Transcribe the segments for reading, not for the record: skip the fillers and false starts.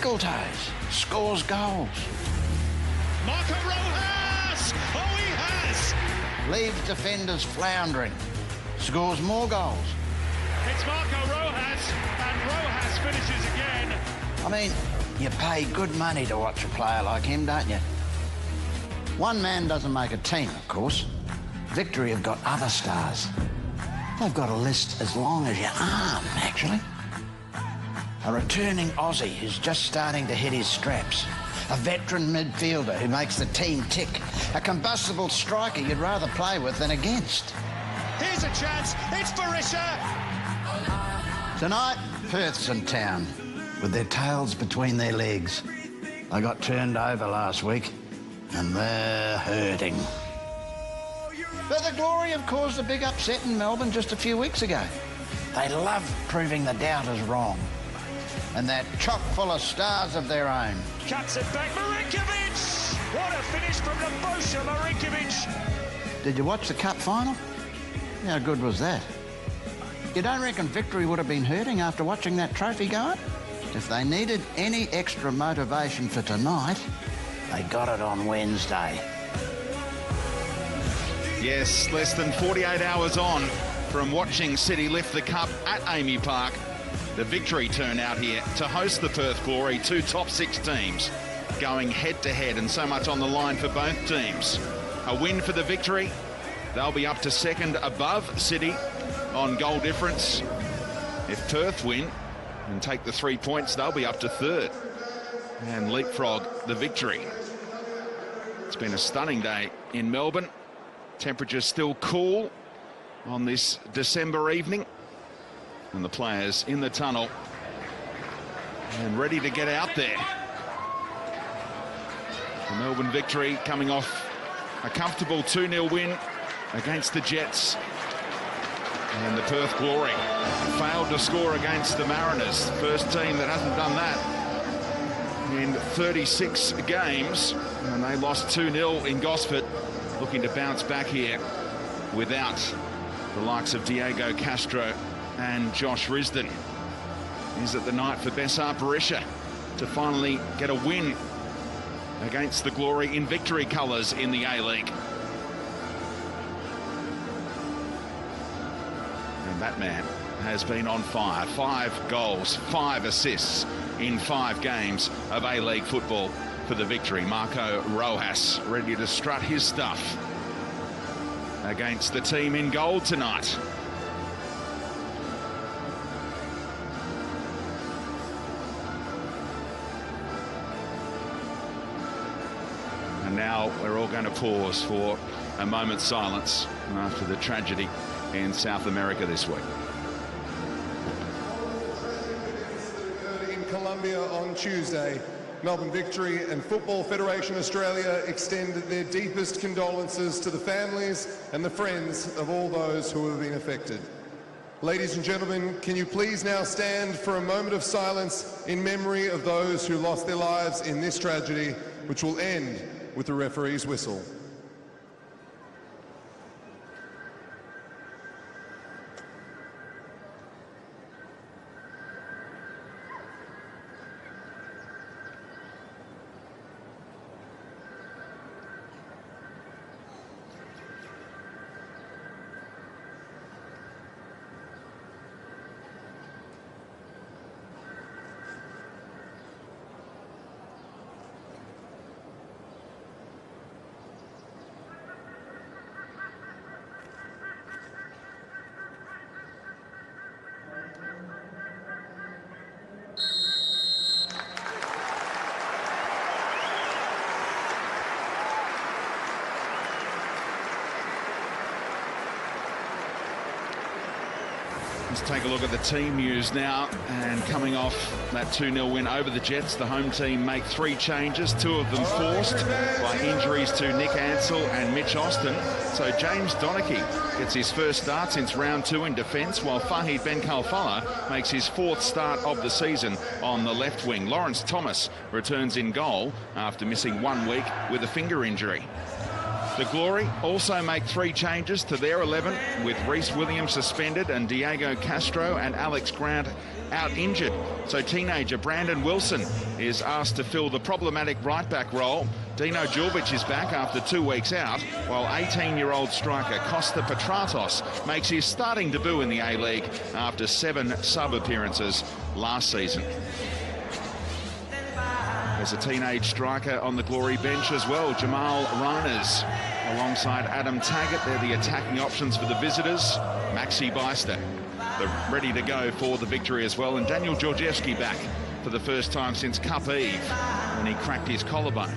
Toes scores goals. Marco Rojas! Oh, he has! Leaves defenders floundering. Scores more goals. It's Marco Rojas, and Rojas finishes again. I mean, you pay good money to watch a player like him, don't you? One man doesn't make a team, of course. Victory have got other stars. They've got a list as long as your arm, actually. A returning Aussie who's just starting to hit his straps. A veteran midfielder who makes the team tick. A combustible striker you'd rather play with than against. Here's a chance. It's Berisha. Tonight, Perth's in town with their tails between their legs. They got turned over last week and they're hurting. But the Glory have caused a big upset in Melbourne just a few weeks ago. They love proving the doubters wrong. And they're chock full of stars of their own. Cuts it back, Marinkovic! What a finish from the Bosha, Marinkovic! Did you watch the cup final? How good was that? You don't reckon Victory would have been hurting after watching that trophy go up? If they needed any extra motivation for tonight, they got it on Wednesday. Yes, less than 48 hours on from watching City lift the cup at Amy Park. The Victory turn out here to host the Perth Glory, two top six teams going head-to-head, and so much on the line for both teams. A win for the Victory. They'll be up to second above City on goal difference. If Perth win and take the 3 points, they'll be up to third and leapfrog the Victory. It's been a stunning day in Melbourne. Temperatures still cool on this December evening. And the players in the tunnel and ready to get out there. The Melbourne Victory coming off a comfortable 2-0 win against the Jets. And the Perth Glory failed to score against the Mariners. First team that hasn't done that in 36 games. And they lost 2-0 in Gosford. Looking to bounce back here without the likes of Diego Castro and Josh Risdon. Is it the night for Besar Berisha to finally get a win against the Glory in Victory colours in the A-League? And that man has been on fire. 5 goals, 5 assists in 5 games of A-League football for the Victory. Marco Rojas ready to strut his stuff against the team in gold tonight. And now we're all going to pause for a moment's silence after the tragedy in South America this week. In Colombia on Tuesday, Melbourne Victory and Football Federation Australia extend their deepest condolences to the families and the friends of all those who have been affected. Ladies and gentlemen, can you please now stand for a moment of silence in memory of those who lost their lives in this tragedy, which will end with the referee's whistle. Let's take a look at the team news now, and coming off that 2-0 win over the Jets, the home team make 3 changes, 2 of them forced by injuries to Nick Ansell and Mitch Austin. So James Donachie gets his first start since round 2 in defence, while Fahid Ben Khalfallah makes his 4th start of the season on the left wing. Lawrence Thomas returns in goal after missing 1 week with a finger injury. The Glory also make 3 changes to their 11, with Reece Williams suspended and Diego Castro and Alex Grant out injured. So teenager Brandon Wilson is asked to fill the problematic right-back role. Dino Djurbic is back after 2 weeks out, while 18-year-old striker Costa Petratos makes his starting debut in the A-League after 7 sub-appearances last season. There's a teenage striker on the Glory bench as well, Jamal Reiners, alongside Adam Taggart. They're the attacking options for the visitors. Maxi Beister, they're ready to go for the victory as well. And Daniel Georgievski back for the first time since Cup Eve when he cracked his collarbone.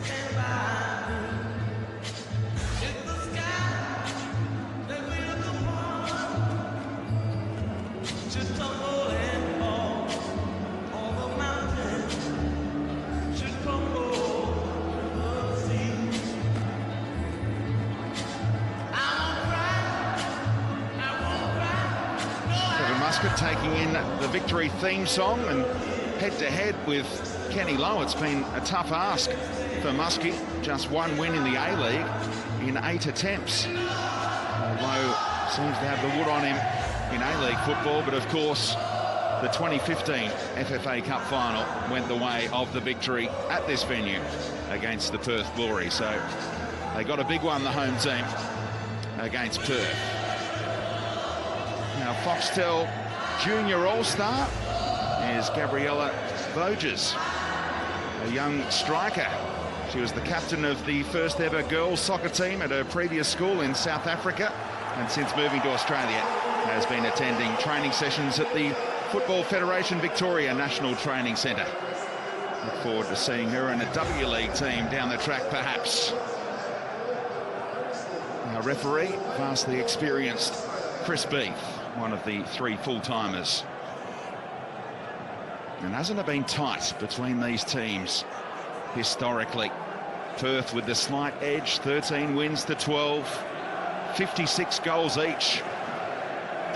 Taking in the victory theme song, and head-to-head with Kenny Lowe. It's been a tough ask for Muskie. Just 1 win in the A-League in 8 attempts. Lowe seems to have the wood on him in A-League football, but of course the 2015 FFA Cup final went the way of the victory at this venue against the Perth Glory. So they got a big one, the home team, against Perth. Now Foxtel Junior All-Star is Gabriella Voges, a young striker. She was the captain of the first ever girls soccer team at her previous school in South Africa, and since moving to Australia has been attending training sessions at the Football Federation Victoria National Training Centre. Look forward to seeing her in a W League team down the track perhaps. Our referee, vastly experienced Chris Beef, one of the 3 full-timers. And hasn't it been tight between these teams historically? Perth with the slight edge, 13 wins to 12, 56 goals each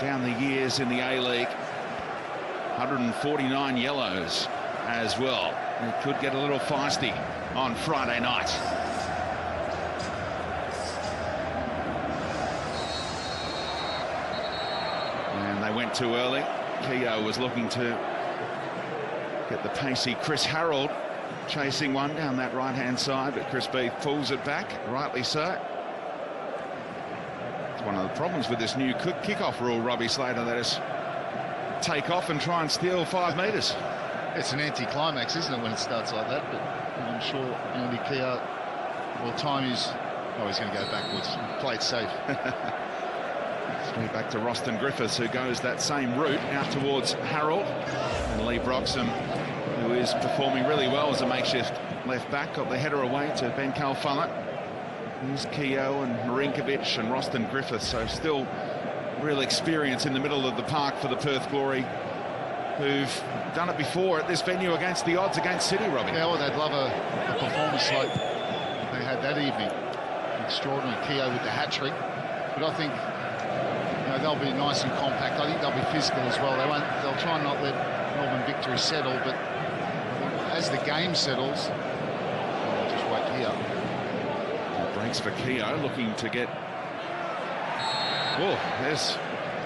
down the years in the A-League, 149 yellows as well. It could get a little feisty on Friday night. Went too early. Keogh was looking to get the pacey Chris Harold chasing one down that right-hand side, but Chris Beef pulls it back, rightly so. It's one of the problems with this new kick-off rule, Robbie Slater, that is take off and try and steal 5 metres. It's an anti-climax, isn't it, when it starts like that? But I'm sure Andy Keogh will time his... Oh, he's going to go backwards. Play it safe. Straight back to Roston Griffiths, who goes that same route out towards Harold. And Lee Broxham, who is performing really well as a makeshift left back, got the header away to Ben Calfullet. Here's Keogh and Marinkovic and Roston Griffiths, so still real experience in the middle of the park for the Perth Glory, who've done it before at this venue against the odds against City, Robbie. Yeah, well, they'd love a performance like they had that evening. Extraordinary. Keogh with the hat-trick. But I think they'll be nice and compact. I think they'll be physical as well. They'll try and not let Melbourne Victory settle, but as the game settles, I'll just wait here. Breaks for Keogh, looking to get... Oh, there's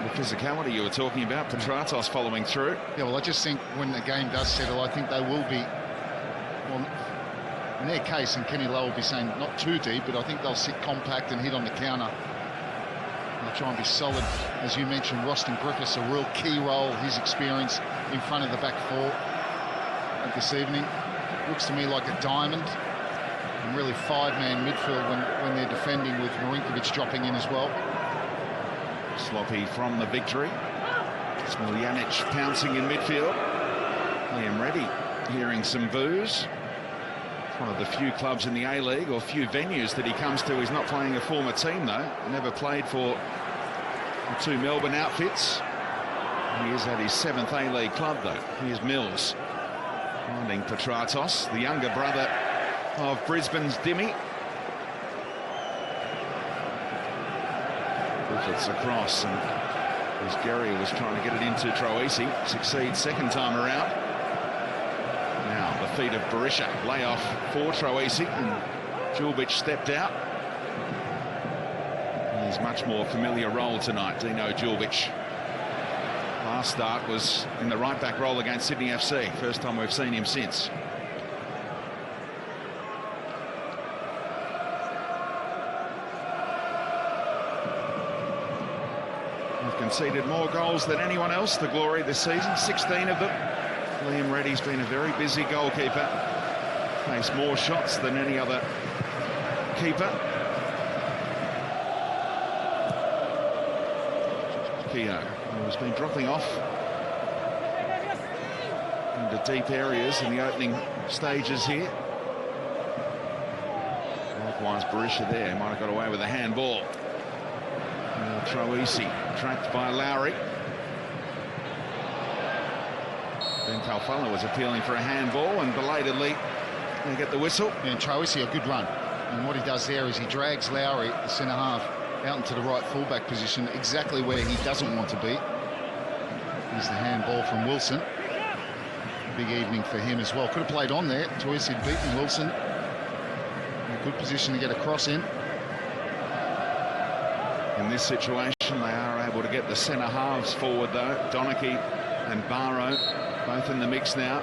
the physicality you were talking about. Petratos following through. Yeah, well, I just think when the game does settle, I think they will be... Well, in their case, and Kenny Lowe will be saying not too deep, but I think they'll sit compact and hit on the counter. They'll try and be solid. As you mentioned, Roston Griffiths, a real key role, his experience in front of the back 4 this evening. Looks to me like a diamond. And really 5-man midfield when they're defending, with Marinkovic dropping in as well. Sloppy from the victory. Smiljanic pouncing in midfield. Liam Reddy hearing some boos. One of the few clubs in the A-League, or few venues that he comes to. He's not playing a former team, though. Never played for the 2 Melbourne outfits. He is at his 7th A-League club, though. Here's Mills finding Petratos, the younger brother of Brisbane's Dimmy. Griffiths across, and as Gary was trying to get it into Troisi, succeeds second time around. Now the feet of Barisha, lay off for Troisi, and Djurbic stepped out. his much more familiar role tonight, Dino Djulbic. Last start was in the right-back role against Sydney FC. First time we've seen him since. They've conceded more goals than anyone else, the Glory, this season, 16 of them. Liam Reddy's been a very busy goalkeeper. Faced more shots than any other keeper. Keogh, who's been dropping off into deep areas in the opening stages here. Likewise, Berisha there might have got away with a handball. Troisi tracked by Lowry. Ben Kalfala was appealing for a handball, and belatedly they get the whistle. And Troisi, a good run. And what he does there is he drags Lowry, the centre half, out into the right fullback position, exactly where he doesn't want to be. Here's the handball from Wilson. Big evening for him as well. Could have played on there. Troisi had beaten Wilson. In a good position to get a cross in. In this situation, they are able to get the centre halves forward, though. Donachie and Barrow both in the mix now.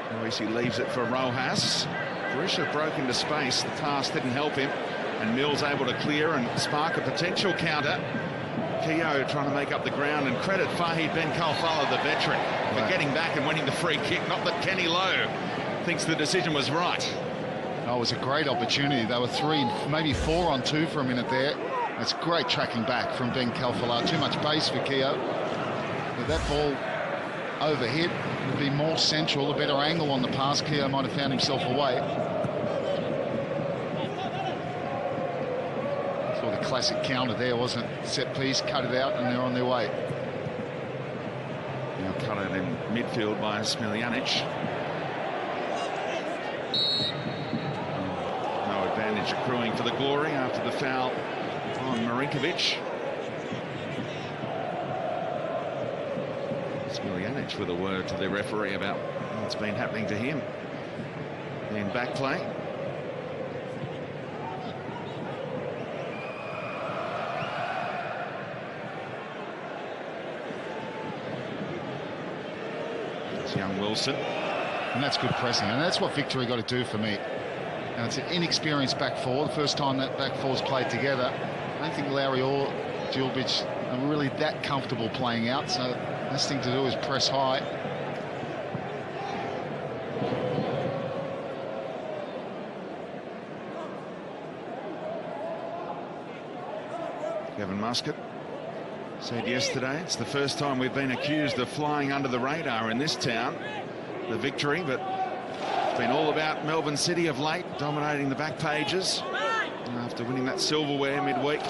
Troisi leaves it for Rojas. Berisha broke into space. The task didn't help him. And Mills able to clear and spark a potential counter. Keogh trying to make up the ground, and credit Fahid Ben Kalfala, the veteran, for getting back and winning the free kick. Not that Kenny Lowe thinks the decision was right. Oh, it was a great opportunity. They were 3, maybe 4 on 2 for a minute there. That's great tracking back from Ben Kalfala. Too much pace for Keogh. With that ball overhit, it would be more central, a better angle on the pass. Keogh might have found himself away. Classic counter there, wasn't it? Set piece, cut it out, and they're on their way. Now cut it in midfield by Smiljanic. No advantage accruing for the Glory after the foul on Marinkovic. Smiljanic with a word to the referee about what's been happening to him in back play. Young Wilson. And that's good pressing, and that's what Victory got to do for me. Now, it's an inexperienced back four. The first time that back four's played together, I don't think Lowry or Djulbic are really that comfortable playing out, so the best thing to do is press high. Kevin Muscat said yesterday, it's the first time we've been accused of flying under the radar in this town, the Victory, but it's been all about Melbourne City of late, dominating the back pages after winning that silverware midweek.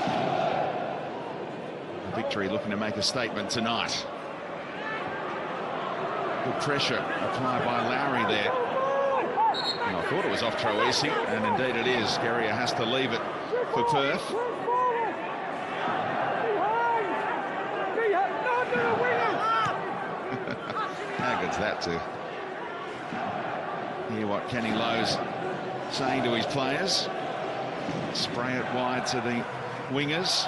The Victory looking to make a statement tonight. Good pressure applied by Lowry there. And I thought it was off Troisi, and indeed it is. Guerrier has to leave it for Perth. How good's that to hear what Kenny Lowe's saying to his players? Spray it wide to the wingers.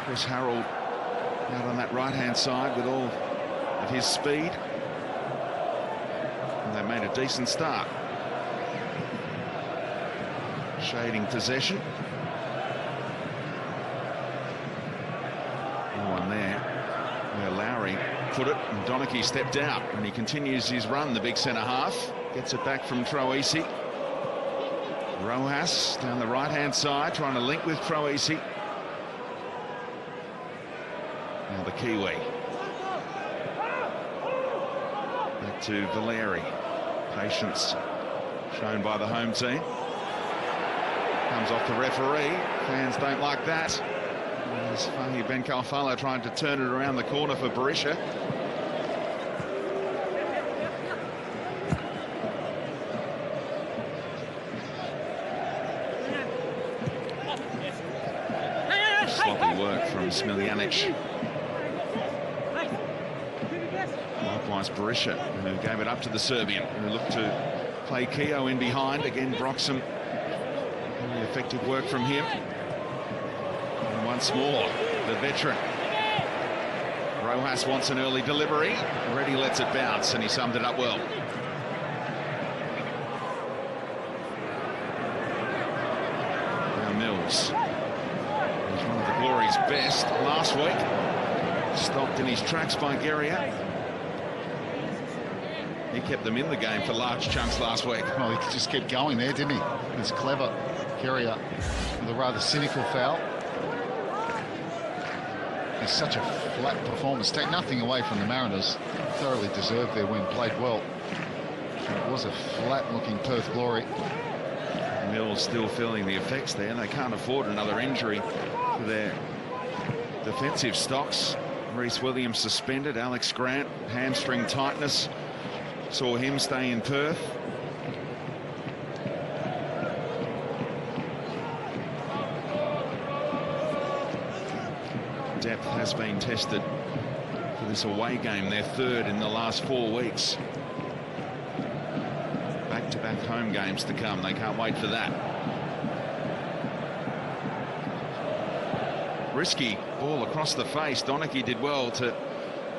Chris Harrell out on that right-hand side with all of his speed. And they made a decent start. Shading possession. No one there. Where Lowry put it, and Donachie stepped out, and he continues his run, the big centre-half. Gets it back from Troisi. Rojas down the right-hand side, trying to link with Troisi. Now the Kiwi. Back to Valeri. Patience shown by the home team. Comes off the referee. Fans don't like that. There's Fahid Ben Kalfala trying to turn it around the corner for Berisha. Sloppy work from Smiljanic. Likewise Berisha, who gave it up to the Serbian, who looked to play Keogh in behind. Again, Broxham. Really effective work from him. Once more, the veteran. Rojas wants an early delivery. Already lets it bounce, and he summed it up well. Now Mills. He's one of the Glory's best last week. Stopped in his tracks by Guerrier. He kept them in the game for large chunks last week. Well, he just kept going there, didn't he? It's clever. Guerrier with a rather cynical foul. It's such a flat performance. Take nothing away from the Mariners. Thoroughly deserved their win. Played well. It was a flat-looking Perth Glory. Mills still feeling the effects there. They can't afford another injury to their defensive stocks. Reece Williams suspended. Alex Grant, hamstring tightness. Saw him stay in Perth. Depth has been tested for this away game, their third in the last 4 weeks. Back-to-back home games to come. They can't wait for that. Risky ball across the face. Donachie did well to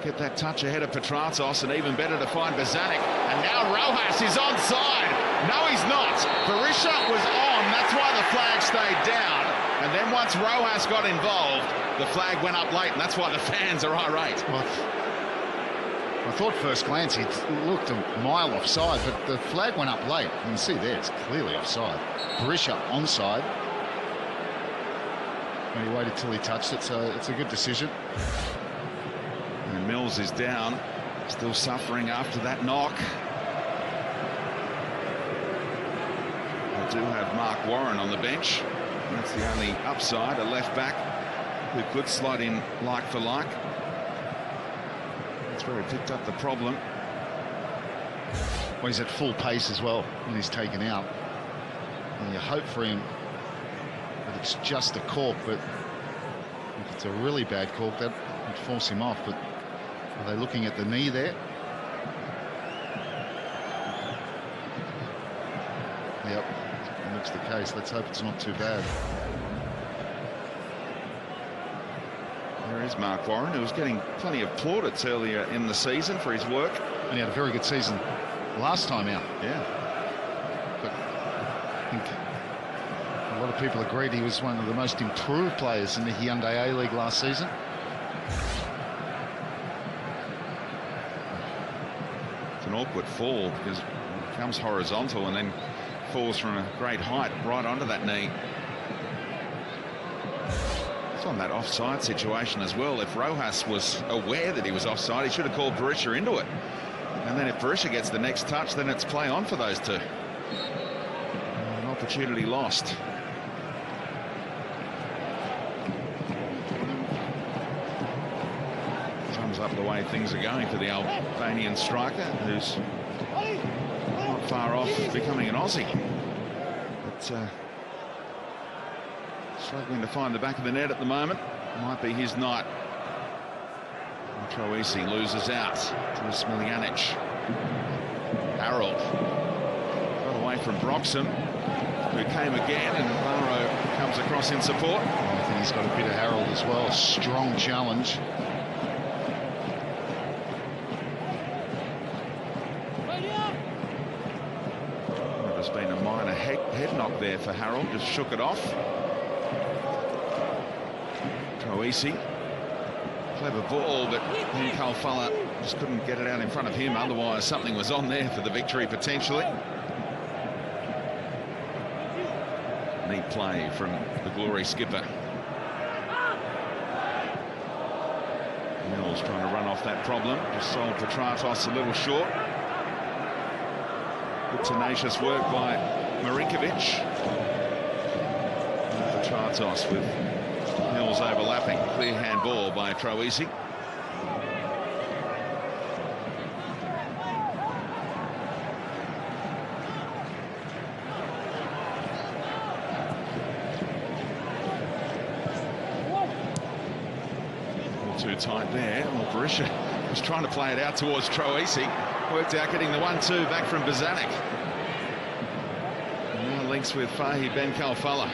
get that touch ahead of Petratos, and even better to find Bozanic. And now Rojas is onside. No, he's not. Berisha was on. That's why the flag stayed down. And then once Rojas got involved, the flag went up late, and that's why the fans are irate. Well, I thought first glance he looked a mile offside, but the flag went up late. You can see there, it's clearly offside. Berisha onside. And he waited till he touched it, so it's a good decision. And Mills is down, still suffering after that knock. They do have Mark Warren on the bench. That's the only upside, a left back who could slot in like for like. That's where he picked up the problem. Well, he's at full pace as well when he's taken out. And you hope for him that it's just a cork, but if it's a really bad cork, that would force him off. But are they looking at the knee there? Yep, that looks the case. Let's hope it's not too bad. There is Mark Warren, who was getting plenty of plaudits earlier in the season for his work. And he had a very good season last time out. Yeah. But I think a lot of people agreed he was one of the most improved players in the Hyundai A-League last season. It's an awkward fall because it comes horizontal and then falls from a great height right onto that knee. It's on that offside situation as well. If Rojas was aware that he was offside, he should have called Berisha into it. And then if Berisha gets the next touch, then it's play on for those two. An opportunity lost. Sums up the way things are going for the Albanian striker, who's not far off becoming an Aussie. But struggling to find the back of the net at the moment. Might be his night. Troisi loses out to Smiljanic. Harold got away from Broxham, who came again, and Barrow comes across in support. I think he's got a bit of Harold as well. Strong challenge. There's been a minor head knock there for Harold, just shook it off. Troisi, clever ball, but Ben Kalfala just couldn't get it out in front of him. Otherwise, something was on there for the victory potentially. Neat play from the Glory skipper. Mills trying to run off that problem. Just sold Petratos a little short. Good tenacious work by Marinkovic. Petratos with Mills overlapping. Clear handball by Troisi. Too tight there. Well, Berisha was trying to play it out towards Troisi. Worked out getting the 1-2 back from Bozanic. Now links with Fahi Ben Kalfala.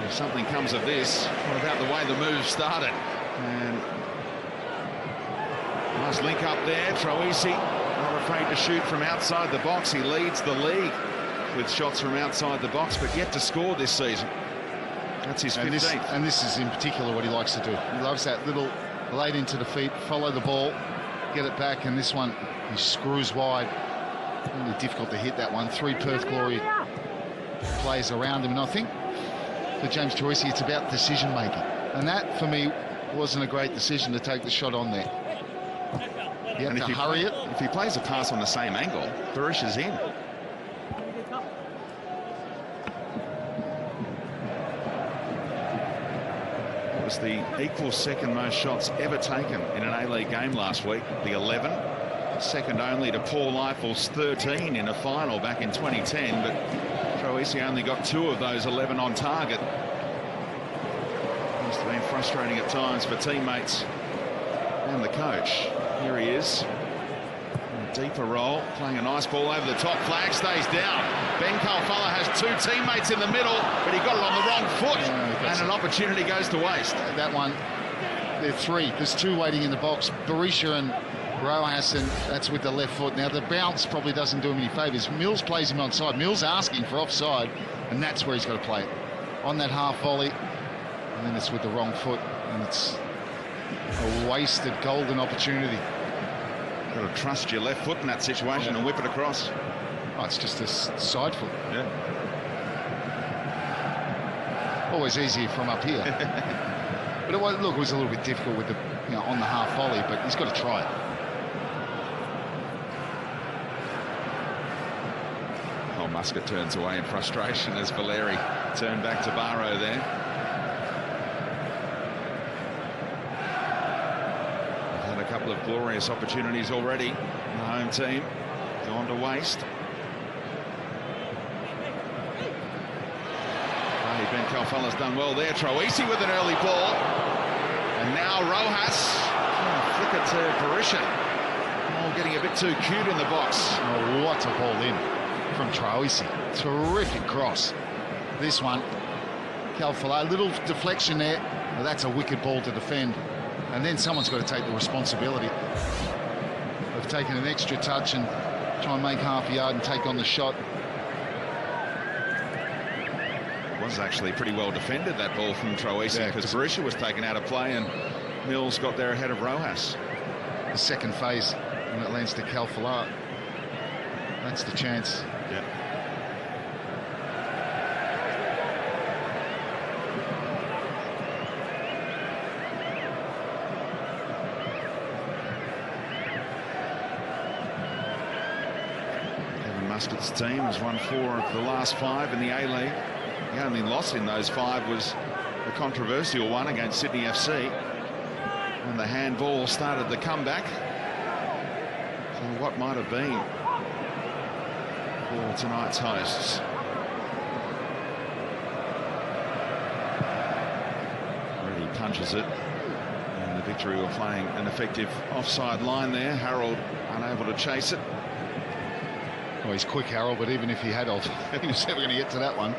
If something comes of this, what about the way the move started? And nice link up there. Troisi not afraid to shoot from outside the box. He leads the league with shots from outside the box, but yet to score this season. That's his 15th. And this is in particular what he likes to do. He loves that little late into the feet, follow the ball, get it back, and this one he screws wide. Really difficult to hit that one. 3 Perth Glory players around him, and I think for James Troisi it's about decision making, and that for me wasn't a great decision to take the shot on there. You have to hurry it. If he plays a pass on the same angle, Barisha's in. It was the equal second most shots ever taken in an A-League game last week, the 11. Second only to Paul Eiffel's 13 in a final back in 2010, but Troisi only got 2 of those 11 on target. Must have been frustrating at times for teammates and the coach. Here he is. A deeper roll, playing a nice ball over the top. Flag stays down. Ben Kalfala has 2 teammates in the middle, but he got it on the wrong foot, and an opportunity goes to waste. That one, there are 3. There's 2 waiting in the box. Barisha and Rojas, and that's with the left foot. Now the bounce probably doesn't do him any favours. Mills plays him onside. Mills asking for offside, and that's where he's got to play it. On that half volley, and then it's with the wrong foot, and it's a wasted golden opportunity. Got to trust your left foot in that situation and whip it across. Oh, it's just a side foot. Yeah. Always easier from up here. But it was, look, it was a little bit difficult with the, on the half volley, but he's got to try it. Oh, Muscat turns away in frustration as Valeri turned back to Barrow there. They've had a couple of glorious opportunities already. The home team gone to waste. Ben Kalfala's done well there. Troisi with an early ball. And now Rojas. Flick it to Barisha. Oh, getting a bit too cute in the box. Oh, what a ball in from Troisi. Terrific cross. This one, Kalfala, a little deflection there. Well, that's a wicked ball to defend. And then someone's got to take the responsibility of taking an extra touch and try and make half a yard and take on the shot. Was actually pretty well defended, that ball from Troisi, because Barisha was taken out of play and Mills got there ahead of Rojas. The second phase, when it lands to Kalfala, that's the chance. Yeah. Kevin Muscat's team has won 4 of the last 5 in the A-League. The only loss in those 5 was the controversial one against Sydney FC. And the handball started the comeback. So what might have been for tonight's hosts. Already punches it. And the Victory were playing an effective offside line there. Harold unable to chase it. Well, he's quick, Harold, but even if he had, he was never going to get to that one.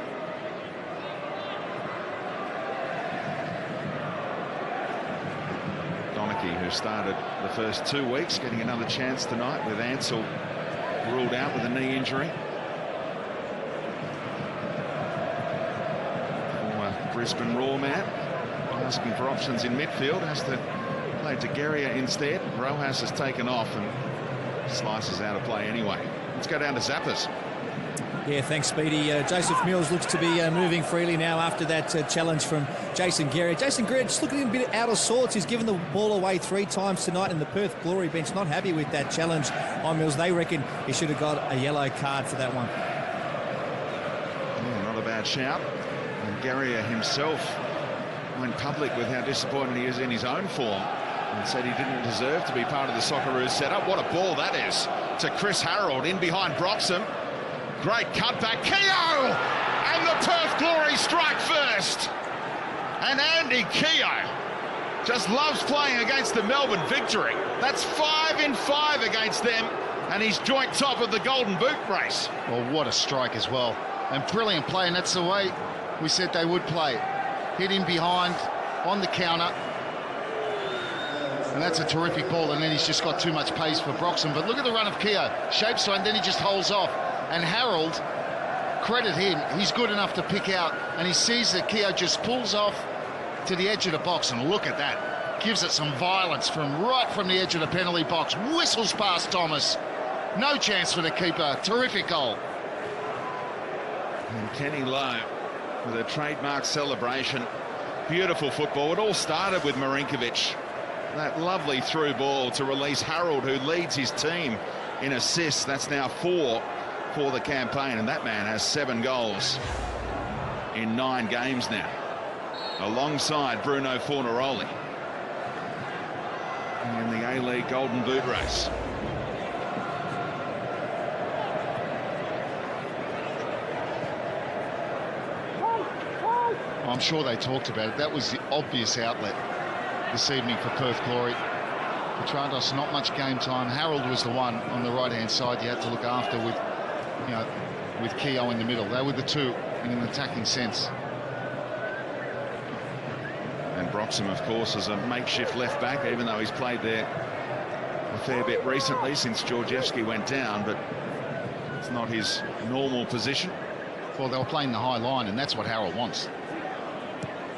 Who started the first 2 weeks, getting another chance tonight with Ansell ruled out with a knee injury. Former Brisbane Raw man asking for options in midfield, has to play to Guerrier instead. Rojas has taken off and slices out of play anyway. Let's go down to Zappers. Yeah, thanks, Speedy. Joseph Mills looks to be moving freely now after that challenge from Jason Guerrier. Jason Guerrier just looking a bit out of sorts. He's given the ball away 3 times tonight, and the Perth Glory bench not happy with that challenge on Mills. They reckon he should have got a yellow card for that one. Yeah, not a bad shout. And Guerrier himself went public with how disappointed he is in his own form and said he didn't deserve to be part of the Socceroos setup. What a ball that is to Chris Harold in behind Broxham. Great cutback, Keogh! And the Perth Glory strike first. And Andy Keogh just loves playing against the Melbourne Victory. That's 5 in 5 against them, and he's joint top of the Golden Boot race. Well, what a strike as well. And brilliant play, and that's the way we said they would play. hit in behind on the counter. And that's a terrific ball, and then he's just got too much pace for Broxham. But look at the run of Keogh. Shapes one, then he just holds off. And Harold, credit him, he's good enough to pick out, and he sees that Keogh just pulls off to the edge of the box, and look at that. Gives it some violence right from the edge of the penalty box. Whistles past Thomas. No chance for the keeper. Terrific goal. And Kenny Lowe with a trademark celebration. Beautiful football. It all started with Marinkovic. That lovely through ball to release Harold, who leads his team in assists. That's now 4 for the campaign, and that man has 7 goals in 9 games now, alongside Bruno Fornaroli in the A-League Golden Boot race. I'm sure they talked about it. That was the obvious outlet this evening for Perth Glory. Petrandos, not much game time. Harold was the one on the right-hand side you had to look after with, you know, with Keogh in the middle. They were the two in an attacking sense. And Broxham, of course, is a makeshift left back, even though he's played there a fair bit recently since Georgievski went down, but it's not his normal position. Well, they were playing the high line, and that's what Harold wants.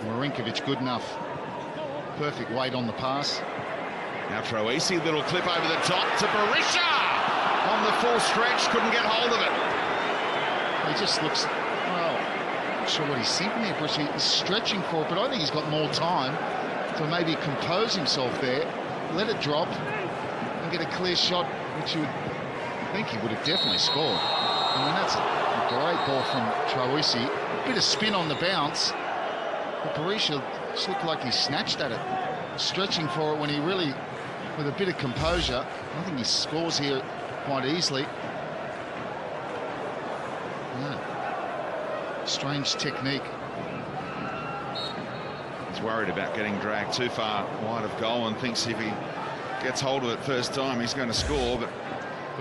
Marinkovic good enough. Perfect weight on the pass. Now Troisi, little clip over the top to Berisha on the full stretch, couldn't get hold of it. He just looks, well, I'm not sure what he's thinking there, Berisha. He's stretching for it, but I think he's got more time to maybe compose himself there, let it drop, and get a clear shot, which you would think he would have definitely scored. And then that's a great ball from Troisi. A bit of spin on the bounce, but Berisha just looked like he snatched at it, stretching for it when he really, with a bit of composure, I think he scores here quite easily. Yeah. Strange technique. He's worried about getting dragged too far wide of goal and thinks if he gets hold of it first time he's going to score, but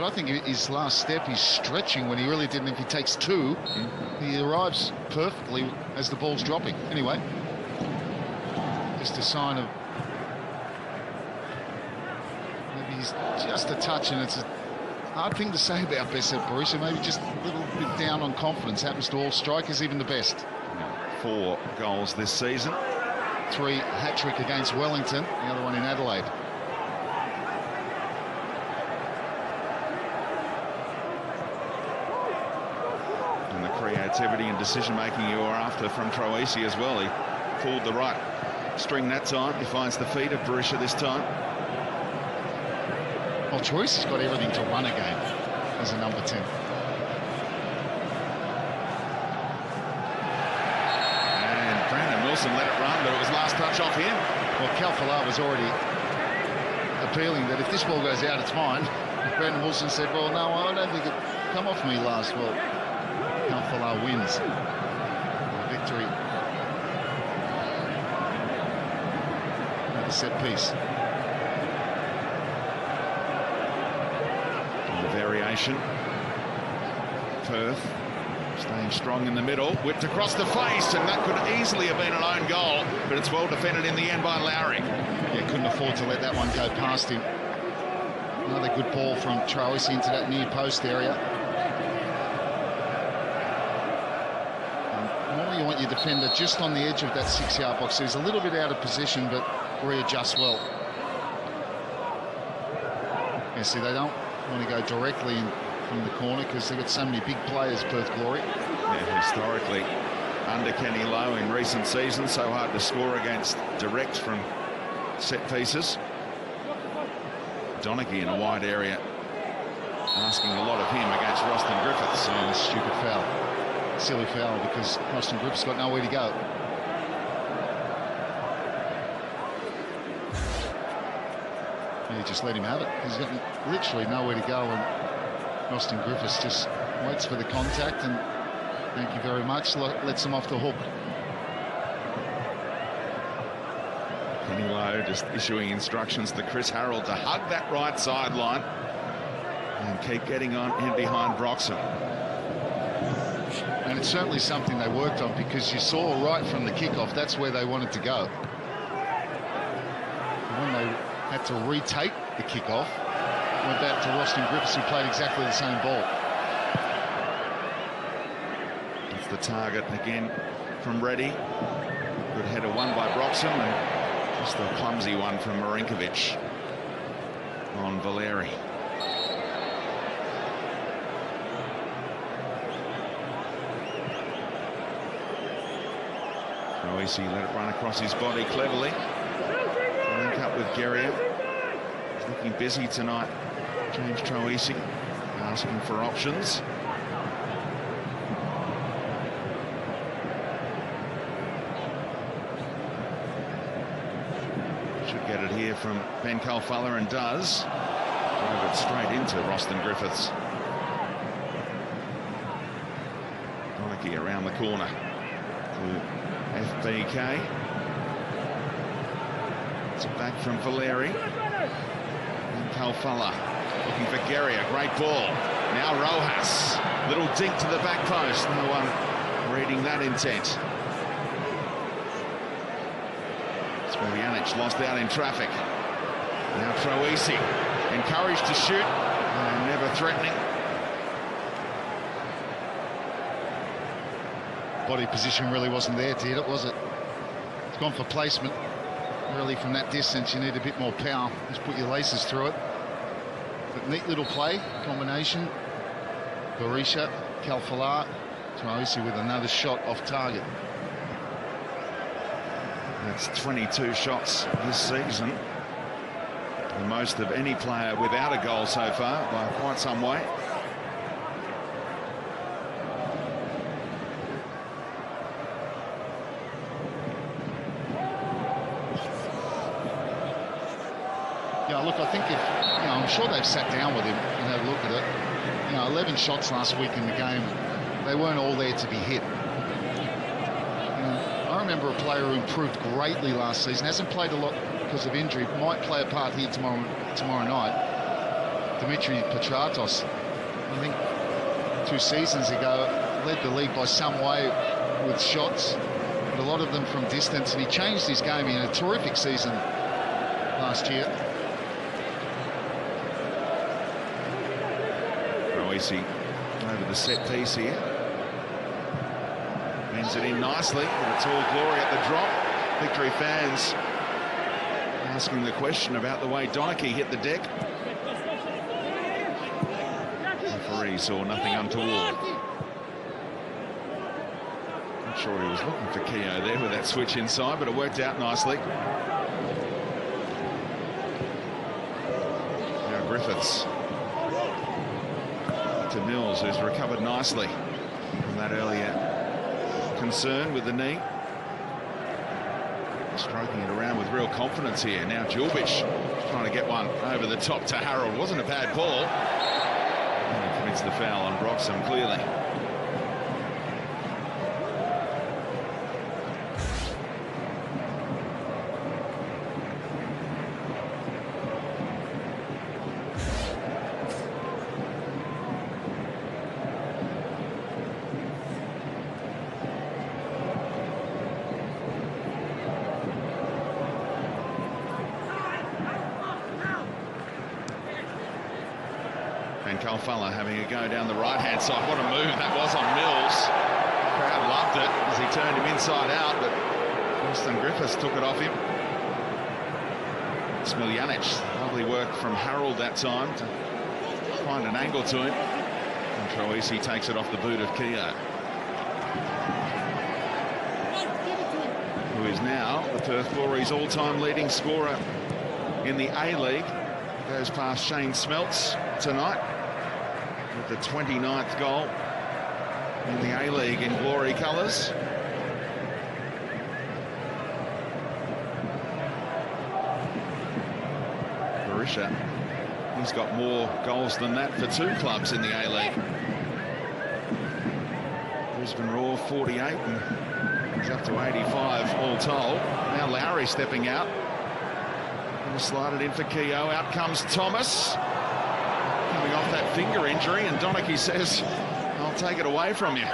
I think his last step, he's stretching when he really didn't. If he takes 2, he arrives perfectly as the ball's dropping. Anyway, just a sign of maybe he's just a touch, and it's a hard thing to say about Besset Berisha. Maybe just a little bit down on confidence. Happens to all strikers, even the best. 4 goals this season. 3 hat-trick against Wellington, the other one in Adelaide. And the creativity and decision-making you are after from Troisi as well. He pulled the right string that time. He finds the feet of Berisha this time. Well, Troisi's got everything to run a game as a number 10. And Brandon Wilson let it run, but it was last touch off him. Well, Calfalar was already appealing that if this ball goes out, it's mine. Brandon Wilson said, well, no, I don't think it come off me last. Well, Calfalar wins the victory. Another set piece. And the variation. Perth staying strong in the middle, whipped across the face, and that could easily have been an own goal, but it's well defended in the end by Lowry. Yeah, couldn't afford to let that one go past him. Another good ball from Troisi into that near post area. And normally you want your defender just on the edge of that 6-yard box, so he's a little bit out of position, but readjusts well. Yeah, see, they don't want to go directly in from the corner because they've got so many big players, Perth Glory. Yeah, historically under Kenny Lowe in recent seasons, so hard to score against direct from set pieces. Donaghy in a wide area, asking a lot of him against Roston Griffiths. And a stupid foul, silly foul, because Roston Griffiths got nowhere to go. Yeah, just let him have it. He's got literally nowhere to go, and Roston Griffiths just waits for the contact and thank you very much, lets him off the hook. Kenny Lowe just issuing instructions to Chris Harold to hug that right sideline and keep getting on in behind Broxham. And it's certainly something they worked on, because you saw right from the kickoff that's where they wanted to go. And when they had to retake the kickoff, went back to Roston Griffiths, who played exactly the same ball. It's the target again from Reddy. Good header won by Broxham, and just a clumsy one from Marinkovic on Valeri. Troisi let it run across his body cleverly. Link up with Guerrier. He's looking busy tonight, James Troisi, asking for options. Should get it here from Ben Kalfala, and does. Drove it straight into Roston Griffiths. Donachie around the corner to FBK. It's back from Valeri. And Kalfala looking for Guerrier. Great ball. Now Rojas. Little dink to the back post. No one reading that intent. Smiljanich lost out in traffic. Now Troisi encouraged to shoot. Never threatening. Body position really wasn't there to hit it, was it? It's gone for placement. Really, from that distance, you need a bit more power. Just put your laces through it. But neat little play, combination. Berisha, Kalfala, Troisi with another shot off target. That's 22 shots this season. The most of any player without a goal so far by quite some way. Yeah, look, I think if, I'm sure they've sat down with him and had a look at it. 11 shots last week in the game. They weren't all there to be hit. I remember a player who improved greatly last season, hasn't played a lot because of injury, might play a part here tomorrow night. Dimitri Petratos, I think 2 seasons ago, led the league by some way with shots, but a lot of them from distance, and he changed his game in a terrific season last year. Troisi over the set piece here. Bends it in nicely, but it's all Glory at the drop. Victory fans asking the question about the way Donachie hit the deck. Referee saw nothing untoward. Not sure he was looking for Keogh there with that switch inside, but it worked out nicely. Now Griffiths to Mills, who's recovered nicely from that earlier concern with the knee. Stroking it around with real confidence here. Now Julbic trying to get one over the top to Harold. Wasn't a bad ball. And he commits the foul on Broxham, clearly. And Kalfala having a go down the right-hand side. What a move that was on Mills. The crowd loved it as he turned him inside out, but Roston Griffiths took it off him. Smiljanich, lovely work from Harold that time to find an angle to him. And Troisi takes it off the boot of Keogh, who is now the Perth Glory's all-time leading scorer in the A-League. Goes past Shane Smeltz tonight with the 29th goal in the A-League in Glory colours. Berisha, he's got more goals than that for 2 clubs in the A-League. Brisbane Roar 48 and he's up to 85 all told. Now Lowry stepping out. Gonna slide it in for Keogh. Out comes Thomas. Coming off that finger injury, and Donachie says, I'll take it away from you.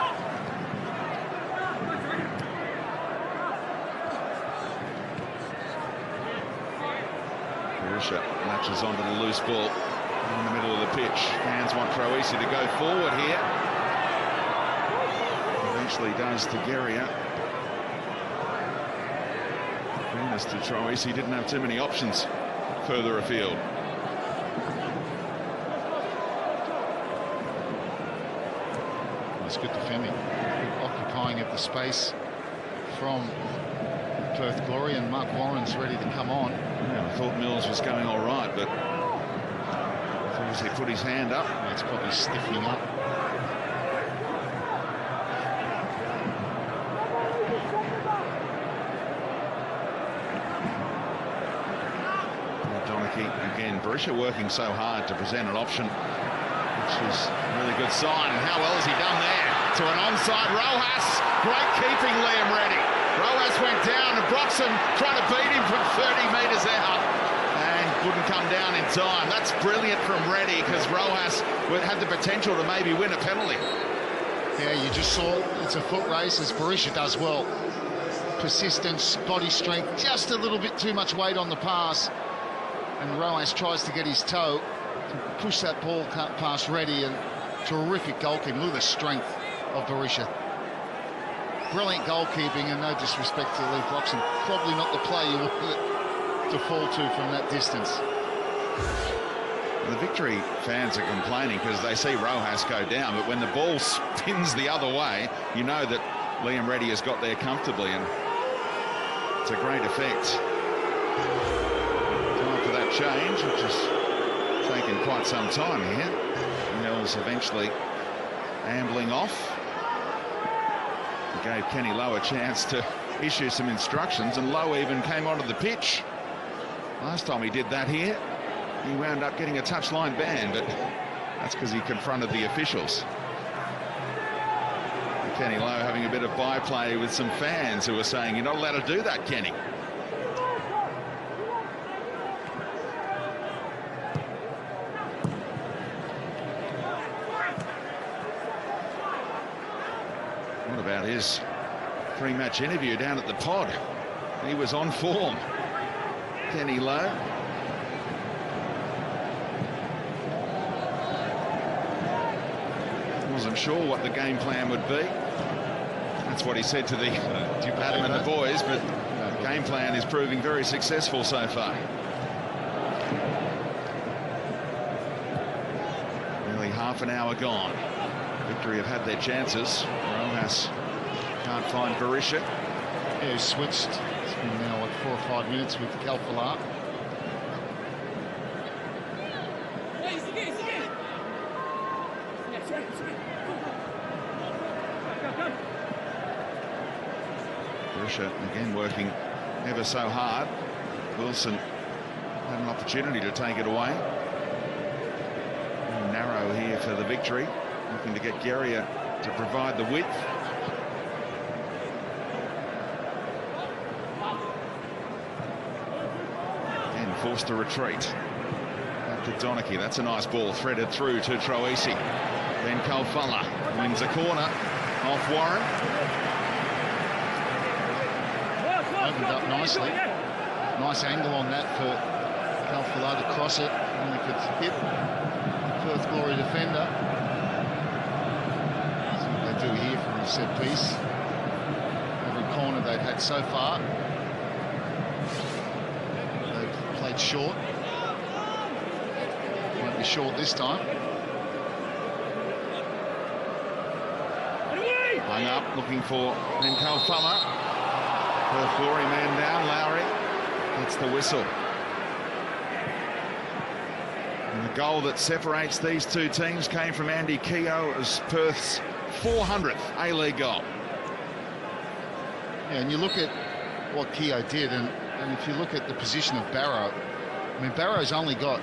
Berisha latches onto the loose ball in the middle of the pitch. Fans want Troisi to go forward here. Eventually does to Geria. Fairness to Troisi, didn't have too many options further afield. It's good defending, good occupying of the space from Perth Glory, and Mark Warren's ready to come on. Yeah, I thought Mills was going all right, but as he put his hand up, it's probably stiffening up. Again, Berisha working so hard to present an option, which is a really good sign. And how well has he done there? To an onside Rojas. Great keeping, Liam Reddy. Rojas went down and Broxham trying to beat him from 30 metres out and wouldn't come down in time. That's brilliant from Reddy, because Rojas had the potential to maybe win a penalty. Yeah, you just saw it's a foot race, as Berisha does well. Persistence, body strength, just a little bit too much weight on the pass. And Rojas tries to get his toe to push that ball past Reddy, and terrific goalkeeping. Look at the strength of Berisha. Brilliant goalkeeping, and no disrespect to Lee Broxham, probably not the play you want it to fall to from that distance. The Victory fans are complaining because they see Rojas go down, but when the ball spins the other way, you know that Liam Reddy has got there comfortably, and it's a great effect. That change, which has taken quite some time here. Mills eventually ambling off. He gave Kenny Lowe a chance to issue some instructions, and Lowe even came onto the pitch. Last time he did that here, he wound up getting a touchline ban, but that's because he confronted the officials. And Kenny Lowe having a bit of byplay with some fans who were saying, "You're not allowed to do that, Kenny." About his pre-match interview down at the pod, he was on form. Kenny Lowe. Wasn't sure what the game plan would be. That's what he said to the Adam and the boys, but the game plan is proving very successful so far. Nearly half an hour gone. Victory have had their chances. Rojas can't find Berisha. Yeah, he switched. It's been now like 4 or 5 minutes with Kalfalar. Berisha again working ever so hard. Wilson had an opportunity to take it away. Very narrow here for the Victory. Looking to get Geria to provide the width. And forced to retreat. Back to Donachie. That's a nice ball threaded through to Troisi. Then Kalfala wins a corner off Warren. Opened up nicely. Nice angle on that for Kalfala to cross it. Only could hit the Perth Glory defender. Do here from the set piece. Every corner they've had so far, they've played short. Won't be short this time. Hung up, looking for Ben Kalfala. Perth Glory man down, Lowry. That's the whistle. And the goal that separates these two teams came from Andy Keogh as Perth's 400th A-League goal. Yeah, and you look at what Keogh did, and if you look at the position of Barrow, I mean, Barrow's only got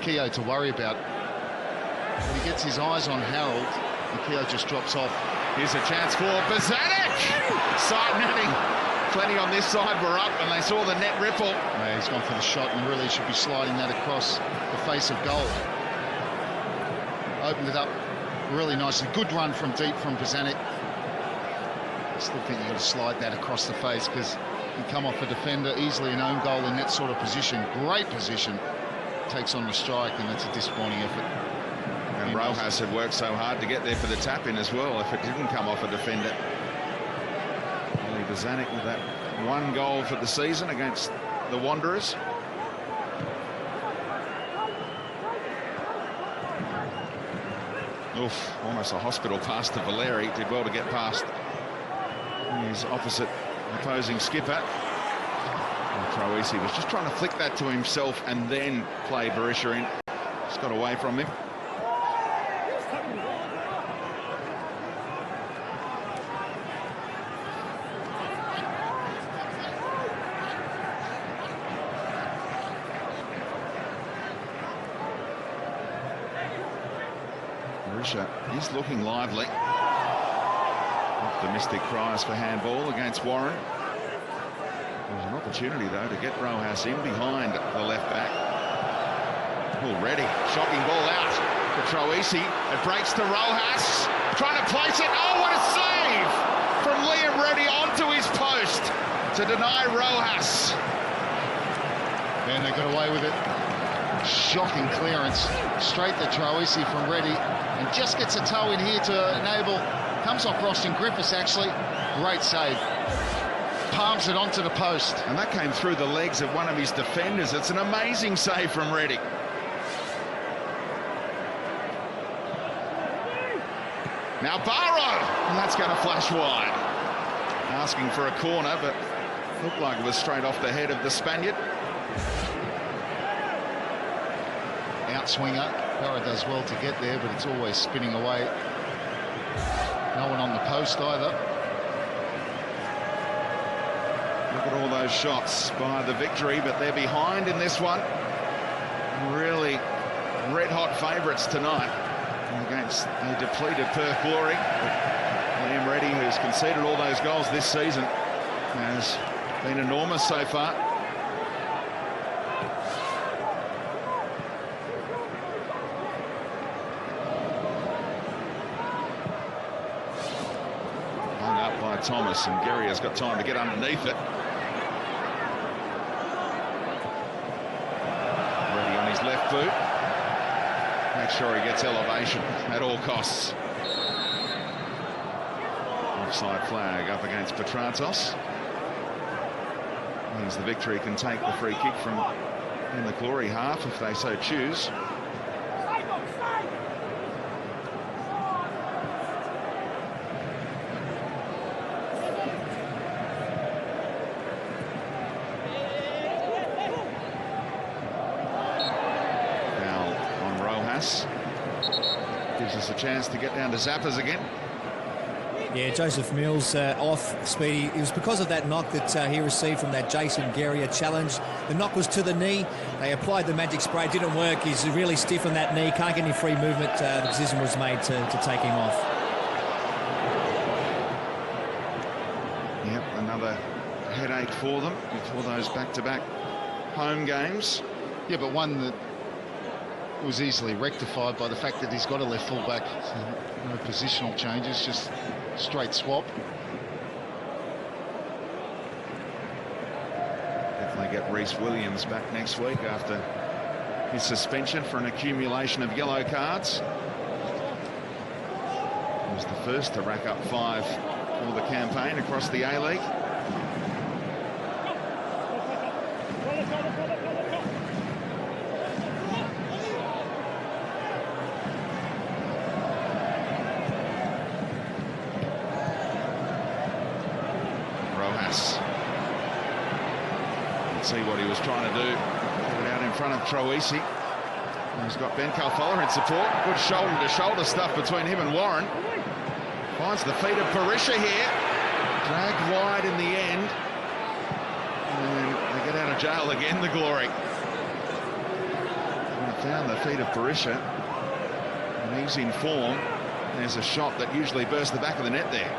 Keogh to worry about. When he gets his eyes on Harold, and Keogh just drops off. Here's a chance for Bozanic! Side netting. Plenty on this side were up, and they saw the net ripple. Yeah, he's gone for the shot, and really should be sliding that across the face of goal. Opened it up really nicely. Good run from deep from Bozanic. I still think you've got to slide that across the face, because can come off a defender easily, an own goal in that sort of position. Great position. Takes on the strike, and that's a disappointing effort. And Rojas had worked so hard to get there for the tap-in as well, if it didn't come off a defender. Oli Bozanic with that one goal for the season against the Wanderers. Oof, almost a hospital pass to Valeri. Did well to get past his opposite opposing skipper. Troisi was just trying to flick that to himself and then play Berisha in. Just got away from him. Berisha is looking lively. Optimistic cries for handball against Warren. There's an opportunity, though, to get Rojas in behind the left back. Already, shocking ball out to Troisi. It breaks to Rojas, trying to place it. Oh, what a save from Liam Reddy onto his post to deny Rojas. And they got away with it. Shocking clearance, straight to Troisi from Reddy, and just gets a toe in here to enable. Comes off Roston Griffiths, actually. Great save. Palms it onto the post. And that came through the legs of one of his defenders. It's an amazing save from Reddy. Now Barrow, and that's going to flash wide. Asking for a corner, but looked like it was straight off the head of the Spaniard. Outswinger. Barrow does well to get there, but it's always spinning away. No one on the post either. Look at all those shots by the Victory, but they're behind in this one. Really red-hot favourites tonight against a depleted Perth Glory. But Liam Reddy, who's conceded all those goals this season, has been enormous so far. Hung up by Thomas, and Gary has got time to get underneath it. His left boot. Make sure he gets elevation at all costs. Offside flag up against Petratos. Means the Victory can take the free kick from in the Glory half if they so choose. Gives us a chance to get down to Zappers again. Yeah, Joseph Mills off, Speedy. It was because of that knock that he received from that Jason Guerrier challenge. The knock was to the knee. They applied the magic spray. It didn't work. He's really stiff on that knee. Can't get any free movement. The decision was made to take him off. Yep, another headache for them before those back-to-back home games. Yeah, but one that was easily rectified by the fact that he's got a left full-back. So no positional changes, just straight swap. Definitely get Reece Williams back next week after his suspension for an accumulation of yellow cards. He was the first to rack up 5 for the campaign across the A-League. See what he was trying to do. Put it out in front of Troisi. He's got Ben Calfola in support. Good shoulder-to-shoulder stuff between him and Warren. Finds the feet of Berisha here. Dragged wide in the end. And they get out of jail again, the Glory. And found the feet of Berisha. And he's in form. There's a shot that usually bursts the back of the net there.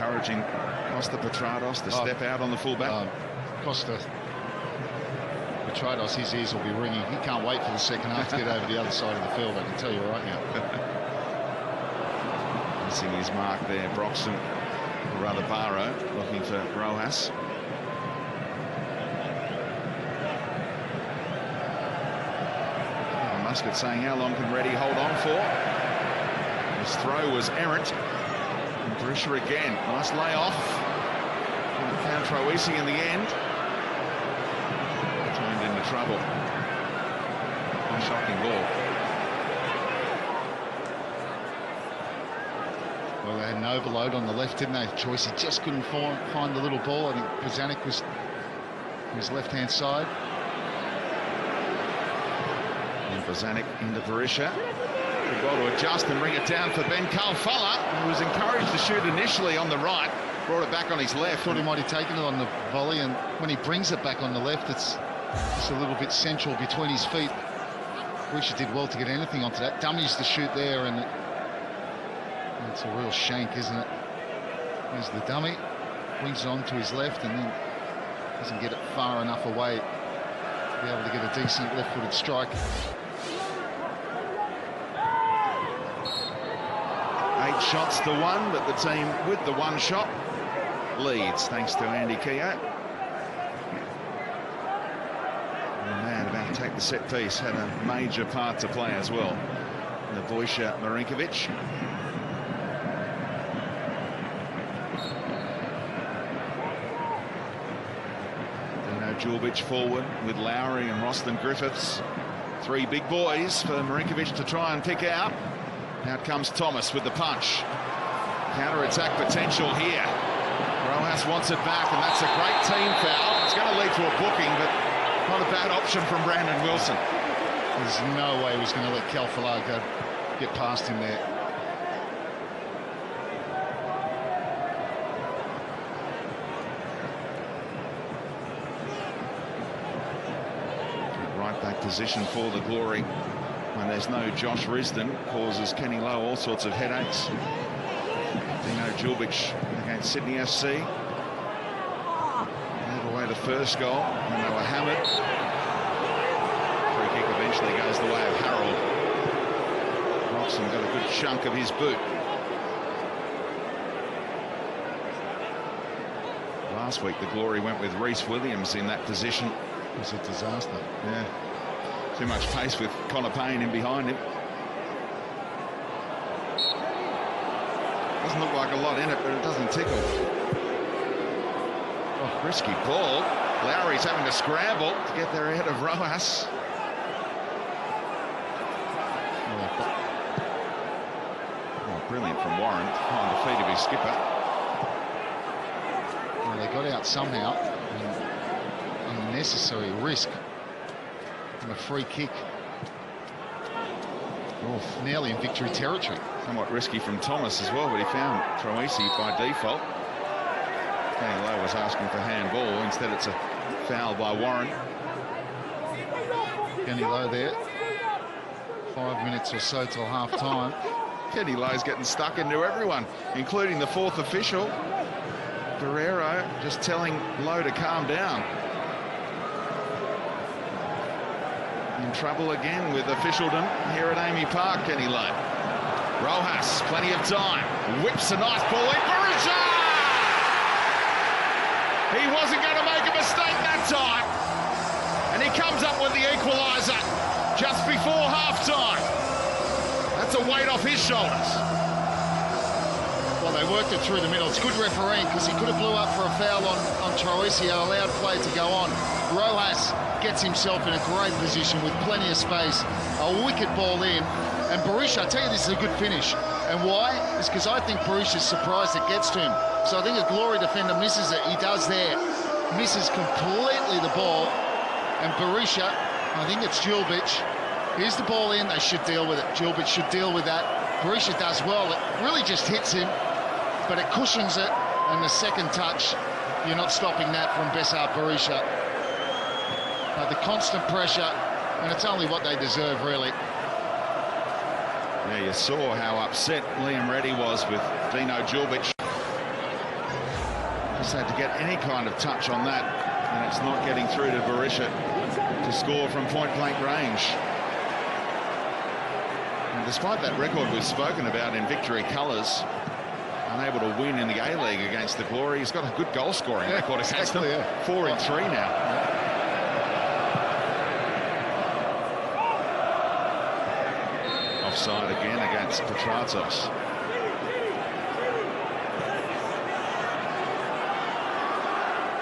encouraging Costa Petrados to step out on the fullback. Costa Petrados, his ears will be ringing. He can't wait for the second half to get over the other side of the field, I can tell you right now. Missing his mark there, Broxton, or rather Barrow, looking for Rojas. Muscat saying, how long can Reddy hold on for? His throw was errant. And Berisha again, nice layoff. Found Troisi in the end. Turned into trouble. A shocking ball. Well, they had an overload on the left, didn't they? Troisi just couldn't find the little ball. I think Bozanic was on his left-hand side. And Bozanic into Berisha. Good ball to adjust and bring it down for Ben Kalfala, who was encouraged to shoot initially on the right. Brought it back on his left. Thought he might have taken it on the volley, and when he brings it back on the left, it's just a little bit central between his feet. Berisha did well to get anything onto that. Dummies to shoot there, and it's a real shank, isn't it? There's the dummy, brings it on to his left, and then doesn't get it far enough away to be able to get a decent left-footed strike. 8 shots to 1, but the team with the 1 shot leads thanks to Andy Keogh. The man about to take the set piece had a major part to play as well. The Vojša Marinkovic. Dino Djurbic forward with Lowry and Roston Griffiths. 3 big boys for Marinkovic to try and pick out. Out comes Thomas with the punch. Counter-attack potential here. Rojas wants it back, and that's a great team foul. It's going to lead to a booking, but not a bad option from Brandon Wilson. There's no way he was going to let Kalfala get past him there. Right back position for the Glory. When there's no Josh Risdon, causes Kenny Lowe all sorts of headaches. Dino Djurbic against Sydney FC. Gave away the first goal when they were hammered. Free kick eventually goes the way of Harold. Roxon got a good chunk of his boot. Last week the Glory went with Reece Williams in that position. It was a disaster. Yeah. Too much pace with Connor Payne in behind him. Doesn't look like a lot in it, but it doesn't tickle. Oh, risky ball. Lowry's having to scramble to get there ahead of Rojas. Oh, brilliant from Warren to find the feet of his skipper. Well, they got out somehow. Unnecessary risk. And a free kick. Oh, nearly in victory territory. Somewhat risky from Thomas as well, but he found Troisi by default. Kenny Lowe was asking for handball. Instead, it's a foul by Warren. Kenny Lowe there. 5 minutes or so till half-time. Kenny Lowe's getting stuck into everyone, including the 4th official. Guerrero just telling Lowe to calm down. In trouble again with officialdom here at Amy Park, Kenny Lowe. Rojas, plenty of time, whips a nice ball in. Berisha! He wasn't going to make a mistake that time. And he comes up with the equaliser just before half-time. That's a weight off his shoulders. Well, they worked it through the middle. It's good refereeing because he could have blew up for a foul on Troisi, allowed play to go on. Rojas gets himself in a great position with plenty of space. A wicked ball in. And Berisha, I tell you, this is a good finish. And why? It's because I think Berisha's surprised it gets to him. So I think a Glory defender misses it. He does there. Misses completely the ball. And Berisha, I think it's Djurbic. Here's the ball in. They should deal with it. Djurbic should deal with that. Berisha does well. It really just hits him, but it cushions it. And the second touch, you're not stopping that from Besart Berisha. But the constant pressure, and it's only what they deserve, really. Yeah, you saw how upset Liam Reddy was with Dino Djurbic. Just had to get any kind of touch on that, and it's not getting through to Berisha to score from point-blank range. And despite that record we've spoken about in victory colours, unable to win in the A-League against the Glory, he's got a good goal-scoring record against them. 4 in 3 now. Offside again against Petratos.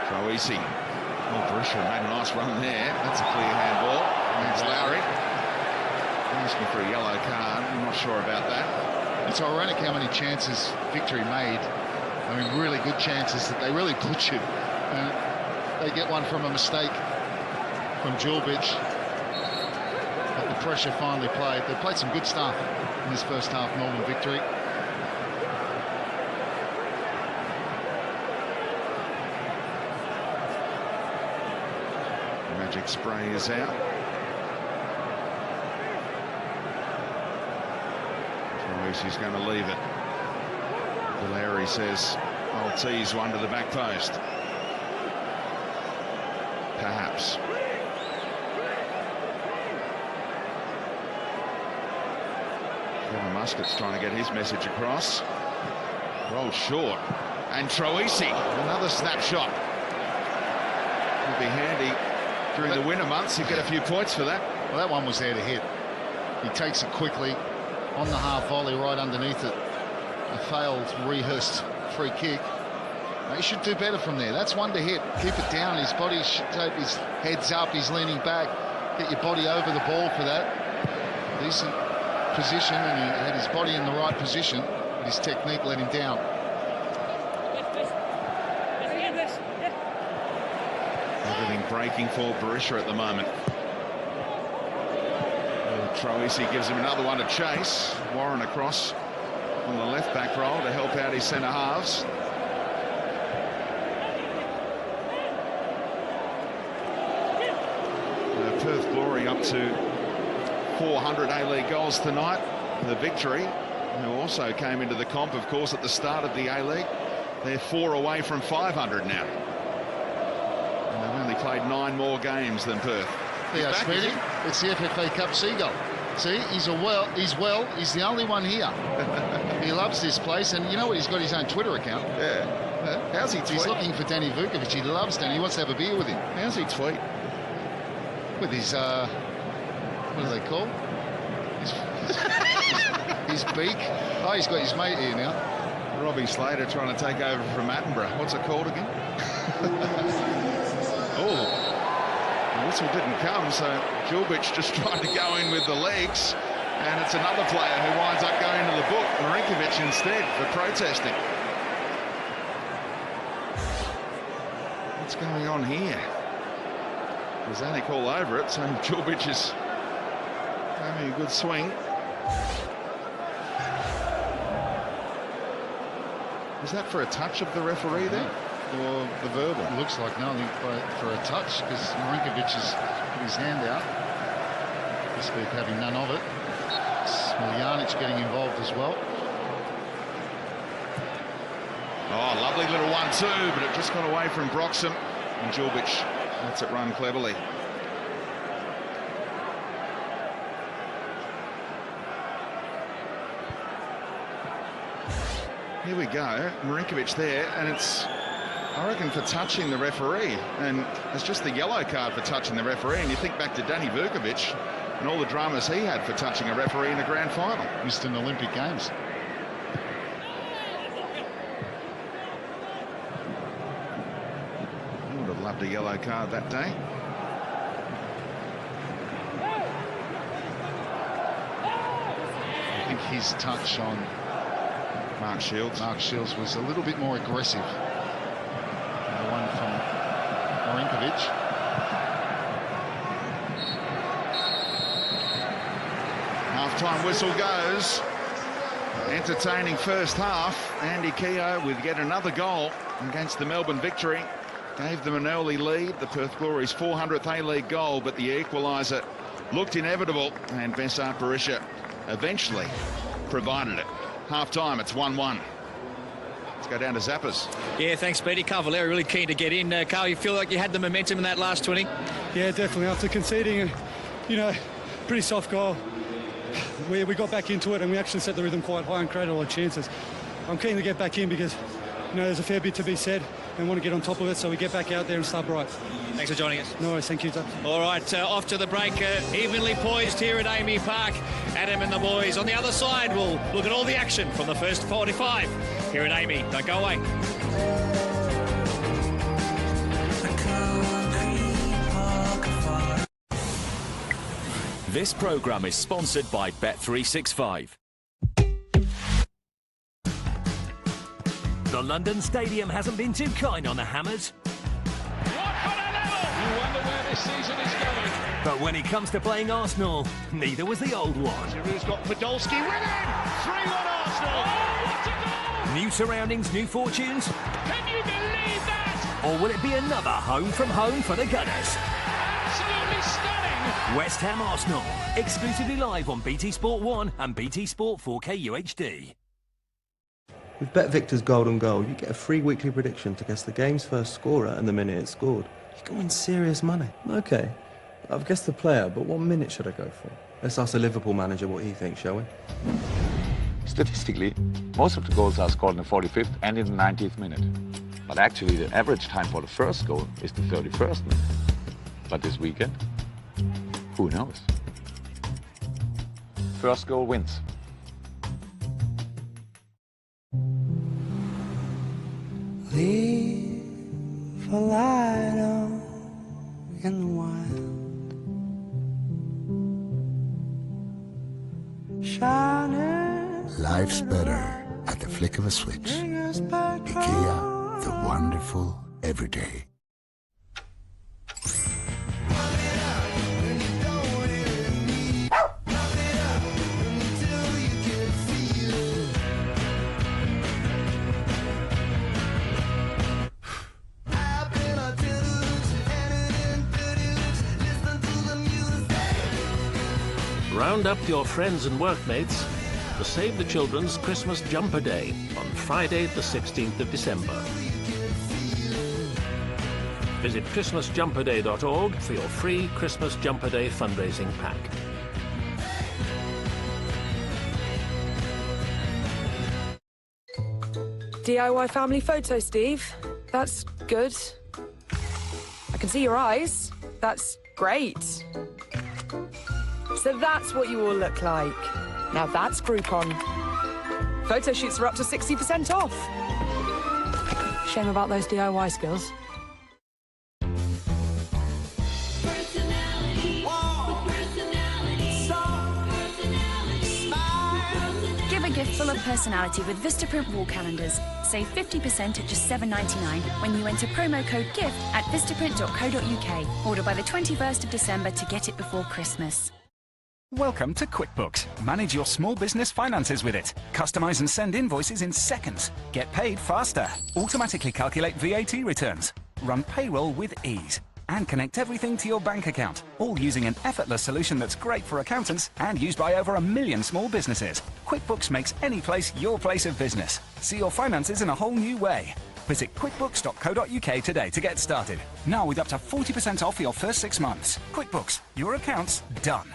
Troisi. Oh, Berisha made a nice run there. That's a clear handball. That's Lowry. Asking for a yellow card. I'm not sure about that. It's ironic how many chances Victory made. I mean, really good chances that they really butchered. And they get one from a mistake from Djulbic. But the pressure finally played. They played some good stuff in this first half, Melbourne Victory. Magic spray is out. Troisi's going to leave it. Valeri says, I'll tease one to the back post. Perhaps. Kevin Muscat's trying to get his message across. Rolled short. And Troisi, another snapshot. Will be handy during the winter months. You get a few points for that. Well, that one was there to hit. He takes it quickly on the half volley right underneath it. A failed, rehearsed free kick. He should do better from there. That's one to hit. Keep it down. His body should take his head's up. He's leaning back. Get your body over the ball for that. Decent position, and he had his body in the right position, but his technique let him down. Everything breaking for Berisha at the moment. Troisi gives him another one to chase. Warren across on the left back roll to help out his centre halves. Perth Glory up to 400 A-League goals tonight. The Victory, who also came into the comp, of course, at the start of the A-League. They're 4 away from 500 now. And they've only played 9 more games than Perth. Yeah, Smitty, it's the FFA Cup Seagull. See, he's the only one here. He loves this place, and you know what? He's got his own Twitter account. Yeah. How's he tweet? He's looking for Danny Vukovic. He loves Danny. He wants to have a beer with him. How's he tweet? With his, what do they call? His beak. Oh, he's got his mate here now. Robbie Slater trying to take over from Attenborough. What's it called again? Oh. The whistle didn't come, so Djulbic just tried to go in with the legs, and it's another player who winds up going to the book, Marinkovic instead, for protesting. What's going on here? Zanik all over it, so Djulbic is having a good swing. Is that for a touch of the referee there? Or the verbal? It looks like no, I think for a touch, because Marinkovic has put his hand out. This week having none of it. Smiljanic getting involved as well. Oh, lovely little 1-2, but it just got away from Broxham, and Djulbic lets it run cleverly. Here we go, Marinkovic there, and it's, I reckon, for touching the referee, and it's just the yellow card for touching the referee. And you think back to Danny Vukovic and all the dramas he had for touching a referee in a grand final. Missed an Olympic Games. He would have loved a yellow card that day. I think his touch on Mark Shields was a little bit more aggressive than the one from Marinkovic. Half-time whistle goes. Entertaining first half. Andy Keogh with yet another goal against the Melbourne Victory. Gave them an early lead. The Perth Glory's 400th A-League goal, but the equaliser looked inevitable, and Besart Berisha eventually provided it. Half-time, it's 1-1. Let's go down to Zappers. Yeah, thanks, Speedy. Cavalieri really keen to get in. Carl, you feel like you had the momentum in that last 20? Yeah, definitely. After conceding a, pretty soft goal, we got back into it and we actually set the rhythm quite high and created a lot of chances. I'm keen to get back in because, there's a fair bit to be said and want to get on top of it, so we get back out there and start bright. Thanks for joining us. No worries, thank you, Doug. All right, off to the break. Evenly poised here at Amy Park. Adam and the boys on the other side will look at all the action from the first 45 here at Amy. Don't go away. This programme is sponsored by Bet365. The London Stadium hasn't been too kind on the Hammers. What a level! You wonder where this season is going. But when it comes to playing Arsenal, neither was the old one. Giroud's got Podolski with him! 3-1 Arsenal! Oh, what a goal! New surroundings, new fortunes? Can you believe that? Or will it be another home from home for the Gunners? Absolutely stunning! West Ham Arsenal, exclusively live on BT Sport 1 and BT Sport 4K UHD. With BetVictor's Golden Goal, you get a free weekly prediction to guess the game's first scorer and the minute it's scored. You can win serious money. Okay, I've guessed the player, but what minute should I go for? Let's ask the Liverpool manager what he thinks, shall we? Statistically, most of the goals are scored in the 45th and in the 90th minute. But actually, the average time for the first goal is the 31st minute. But this weekend, who knows? First goal wins. Leave a light on in the wild, shining. Life's better at the flick of a switch. IKEA, the wonderful everyday. Round up your friends and workmates to Save the Children's Christmas Jumper Day on Friday the 16th of December. Visit christmasjumperday.org for your free Christmas Jumper Day fundraising pack. DIY family photo, Steve. That's good. I can see your eyes. That's great. So that's what you all look like. Now that's Groupon. Photo shoots are up to 60% off. Shame about those DIY skills. Give a gift full of personality with Vistaprint wall calendars. Save 50% at just $7.99 when you enter promo code GIFT at vistaprint.co.uk. Order by the 21st of December to get it before Christmas. Welcome to QuickBooks. Manage your small business finances with it. Customize and send invoices in seconds. Get paid faster. Automatically calculate VAT returns. Run payroll with ease. And connect everything to your bank account. All using an effortless solution that's great for accountants and used by over 1 million small businesses. QuickBooks makes any place your place of business. See your finances in a whole new way. Visit quickbooks.co.uk today to get started. Now with up to 40% off your first 6 months. QuickBooks. Your accounts done.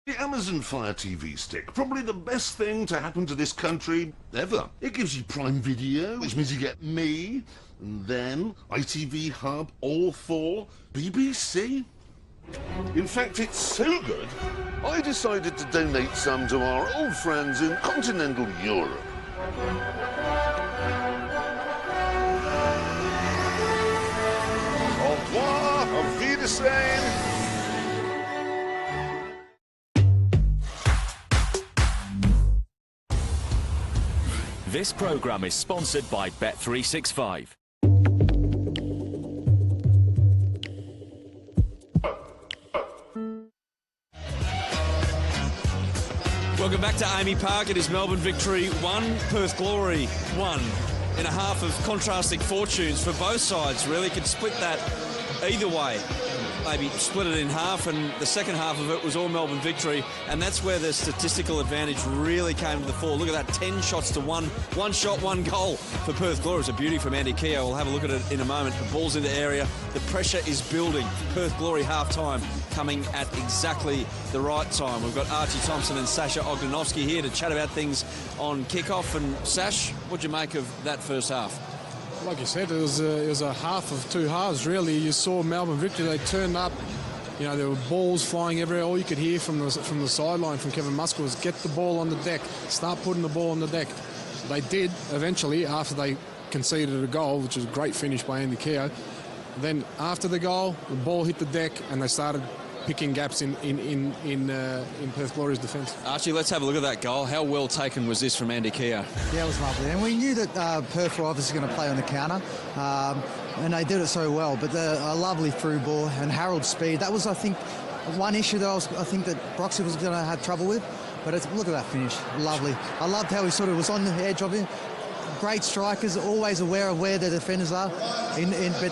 The Amazon Fire TV Stick, probably the best thing to happen to this country ever. It gives you Prime Video, which means you get me, and then ITV Hub, All 4, BBC. In fact, it's so good, I decided to donate some to our old friends in continental Europe. Au revoir, auf Wiedersehen. This programme is sponsored by Bet365. Welcome back to Amy Park. It is Melbourne Victory 1, Perth Glory 1. In a half of contrasting fortunes for both sides, really. Could split that either way. maybe split it in half, and the second half of it was all Melbourne Victory, and that's where the statistical advantage really came to the fore. Look at that, 10 shots to one shot, one goal for Perth Glory. It's a beauty from Andy Keogh. We'll have a look at it in a moment. The ball's in the area. The pressure is building. Perth Glory half-time coming at exactly the right time. We've got Archie Thompson and Sasha Ogdanovsky here to chat about things on kick-off. And Sash, what'd you make of that first half? Like you said, it was a half of two halves, really. You saw Melbourne Victory, they turned up, you know, there were balls flying everywhere. All you could hear from the sideline from Kevin Musker was get the ball on the deck, start putting the ball on the deck. They did eventually after they conceded a goal, which was a great finish by Andy Keogh. Then after the goal, the ball hit the deck and they started picking gaps in Perth Glory's defence. Archie, let's have a look at that goal. How well taken was this from Andy Keogh? Yeah, it was lovely. And we knew that Perth were obviously going to play on the counter, and they did it so well. But a lovely through ball and Harold's speed. That was, I think, one issue that I think that Broxy was going to have trouble with. But look at that finish. Lovely. I loved how he sort of was on the edge of it. Great strikers, always aware of where the defenders are. But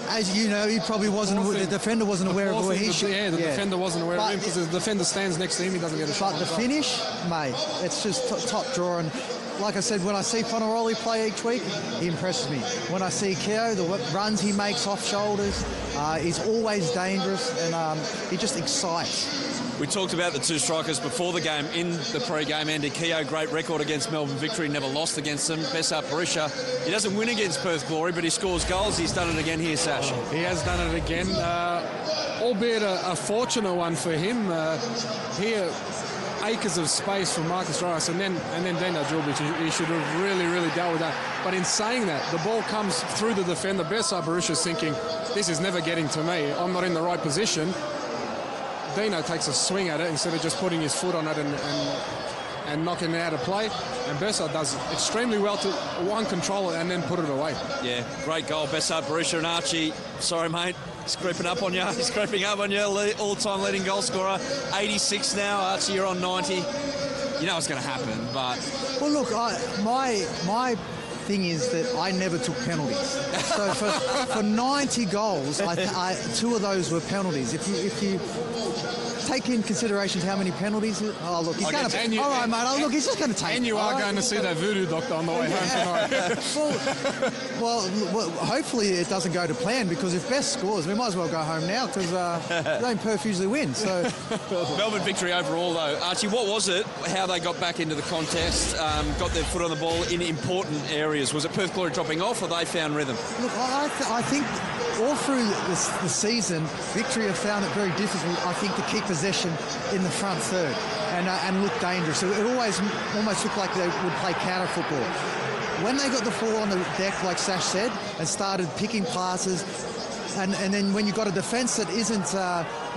as you know, he probably wasn't. The defender wasn't aware of where he should. Yeah, the defender wasn't aware of him because the defender stands next to him. He doesn't get a shot. But the finish, mate, it's just top drawer. And like I said, when I see Ponaroli play each week, he impresses me. When I see Keogh, the runs he makes off shoulders, he's always dangerous, and he just excites. We talked about the two strikers before the game in the pre-game. Andy Keogh, great record against Melbourne Victory, never lost against them. Besart Barisha, he doesn't win against Perth Glory, but he scores goals. He's done it again here, Sash. He has done it again, albeit a fortunate one for him. Here, acres of space for Marcus Rice, and then Daniel Djurbic. He should have really dealt with that. But in saying that, the ball comes through the defender. Besart Barisha's thinking, this is never getting to me. I'm not in the right position. Dino takes a swing at it instead of just putting his foot on it and knocking it out of play. And Besart does extremely well to control it and then put it away. Yeah, great goal, Besart Barisha. And Archie, sorry mate, he's creeping up on you. He's creeping up on you, all-time leading goal scorer. 86 now, Archie, you're on 90. You know what's going to happen, but... Well, look, my thing is that I never took penalties. So for 90 goals, two of those were penalties. If you take in consideration how many penalties... Oh, look, he's going to... All right, mate, look, he's just going to take... And you are going to see that voodoo doctor on the way home tonight. well, hopefully it doesn't go to plan, because if Best scores, we might as well go home now, because Perth usually wins. So Melbourne Victory overall, though. Archie, what was it, how they got back into the contest, got their foot on the ball in important areas? Was it Perth Glory dropping off, or they found rhythm? Look, I think all through the season, Victory have found it very difficult, I think, to keep possession in the front third and look dangerous. So it almost looked like they would play counter football. When they got the ball on the deck, like Sash said, and started picking passes, and then when you've got a defence that isn't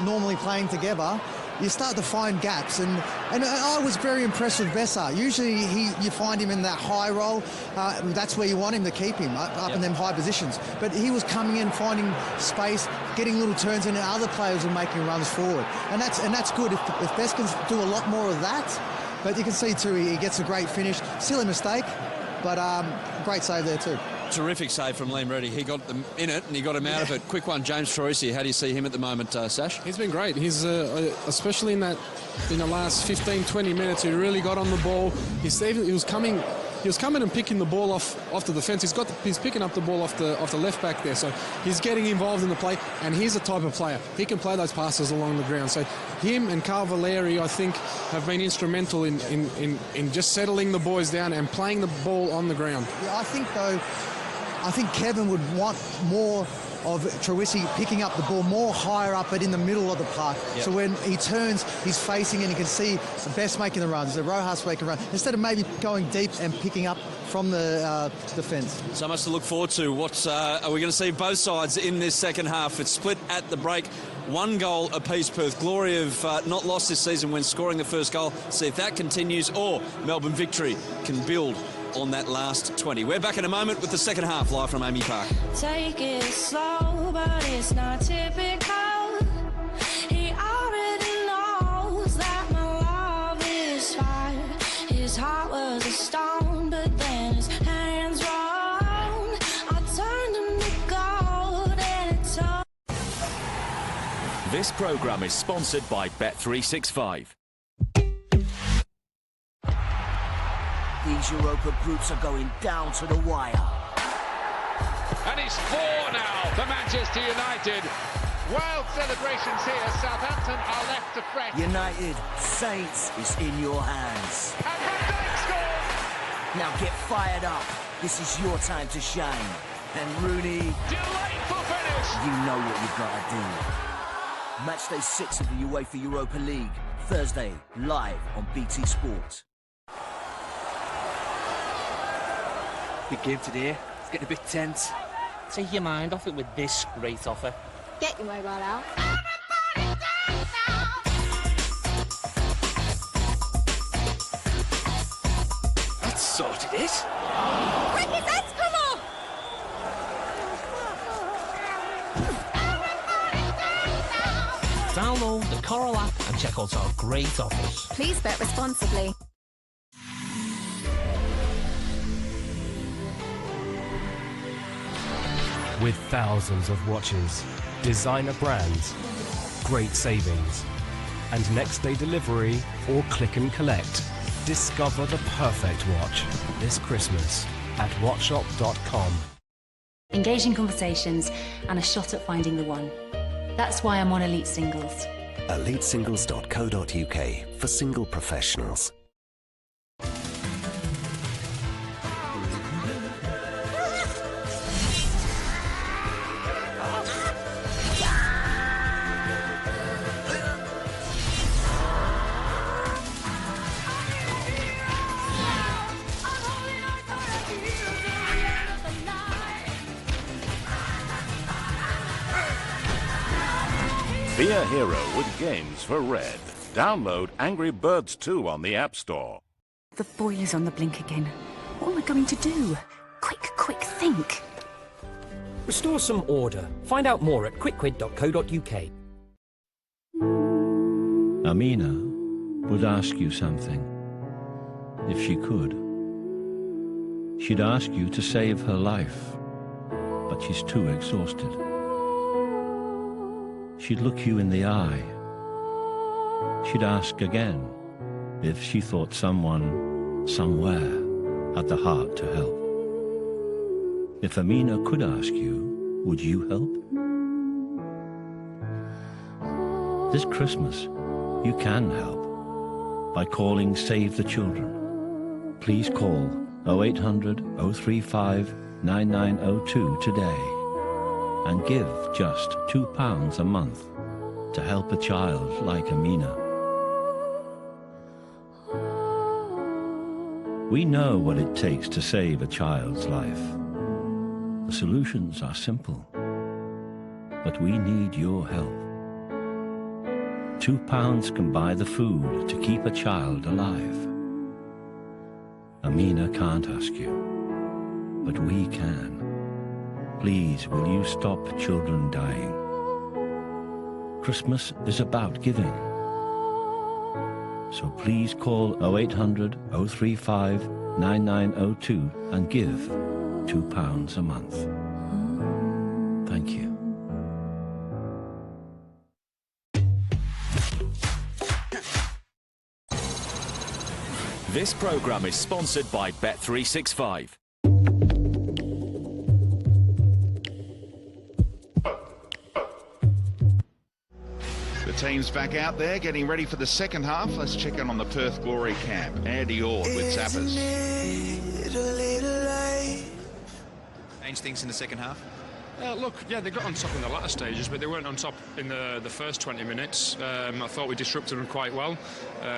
normally playing together, you start to find gaps, and I was very impressed with Besart. Usually you find him in that high role. That's where you want him to keep him, up in them high positions. But he was coming in, finding space, getting little turns in, and other players were making runs forward. And that's good if Best can do a lot more of that. But you can see too, he gets a great finish. Silly mistake, but great save there too. Terrific save from Liam Reddy. He got them in it and he got him out of it. Quick one, James Troisi. How do you see him at the moment, Sash? He's been great. He's especially in the last 15-20 minutes. He really got on the ball. He was coming and picking the ball off the defence. He's picking up the ball off the left back there. So he's getting involved in the play, and he's a type of player. He can play those passes along the ground. So him and Carl Valeri, I think, have been instrumental in just settling the boys down and playing the ball on the ground. Yeah, I think Kevin would want more of Troisi picking up the ball more higher up, but in the middle of the park. Yep. So when he turns, he's facing and you can see the Best making the runs, the Rojas making the run, instead of maybe going deep and picking up from the defence. So much to look forward to. What are we going to see both sides in this second half? It's split at the break. One goal apiece. Perth Glory have not lost this season when scoring the first goal. See if that continues, or Melbourne Victory can build on that last 20. We're back in a moment with the second half, live from Amy Park. Take it slow, but it's not typical. He already knows that my love is fire. His heart was a stone, but then his hands rolled. I turned him to gold and it took. This programme is sponsored by Bet365. These Europa groups are going down to the wire. And it's 4 now for Manchester United. Wild celebrations here. Southampton are left to fret. United, Saints is in your hands. And Van Dijk scores! Now get fired up. This is your time to shine. And Rooney... Delightful finish! You know what you've got to do. Matchday 6 of the UEFA Europa League. Thursday, live on BT Sport. Big game today. It's getting a bit tense. Take your mind off it with this great offer. Get your mobile out. That sorted it. Quick, let's come on! Download the Coral app and check out our great offers. Please bet responsibly. With thousands of watches, designer brands, great savings, and next day delivery or click and collect, discover the perfect watch this Christmas at watchshop.com. Engaging conversations and a shot at finding the one. That's why I'm on Elite Singles. EliteSingles.co.uk for single professionals. Be a hero with games for Red. Download Angry Birds 2 on the App Store. The boiler's on the blink again. What am I going to do? Quick, think. Restore some order. Find out more at quickquid.co.uk. Amina would ask you something, if she could. She'd ask you to save her life, but she's too exhausted. She'd look you in the eye. She'd ask again if she thought someone, somewhere, had the heart to help. If Amina could ask you, would you help? This Christmas, you can help by calling Save the Children. Please call 0800 035 9902 today and give just £2 a month to help a child like Amina. We know what it takes to save a child's life. The solutions are simple, but we need your help. £2 can buy the food to keep a child alive. Amina can't ask you, but we can. Please, will you stop children dying? Christmas is about giving. So please call 0800 035 9902 and give £2 a month. Thank you. This programme is sponsored by Bet365. The team's back out there getting ready for the second half. Let's check in on the Perth Glory camp. Andy Ord with Zappers. Change things in the second half? Look, yeah, they got on top in the latter stages, but they weren't on top in the first 20 minutes. I thought we disrupted them quite well.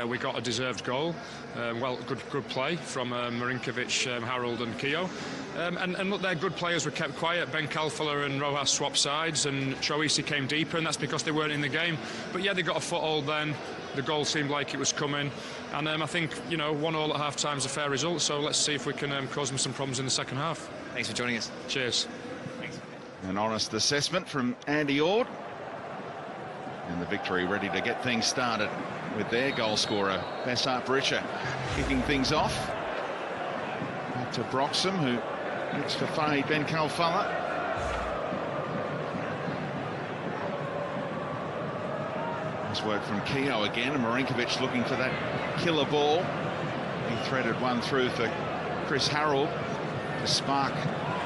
We got a deserved goal. Good play from Marinkovic, Harold and Keogh. And look, their good players were kept quiet. Ben Calfella and Rojas swapped sides, and Troisi came deeper, and that's because they weren't in the game. But yeah, they got a foothold then. The goal seemed like it was coming. And I think, 1-1 at half-time is a fair result, so let's see if we can cause them some problems in the second half. Thanks for joining us. Cheers. An honest assessment from Andy Ord. And the Victory ready to get things started with their goal scorer, Bessart Berisha, kicking things off. Back to Broxham, who looks for Fahid Ben Khalfallah. work from Keogh again, and Marinkovic looking for that killer ball. He threaded one through for Chris Harold to spark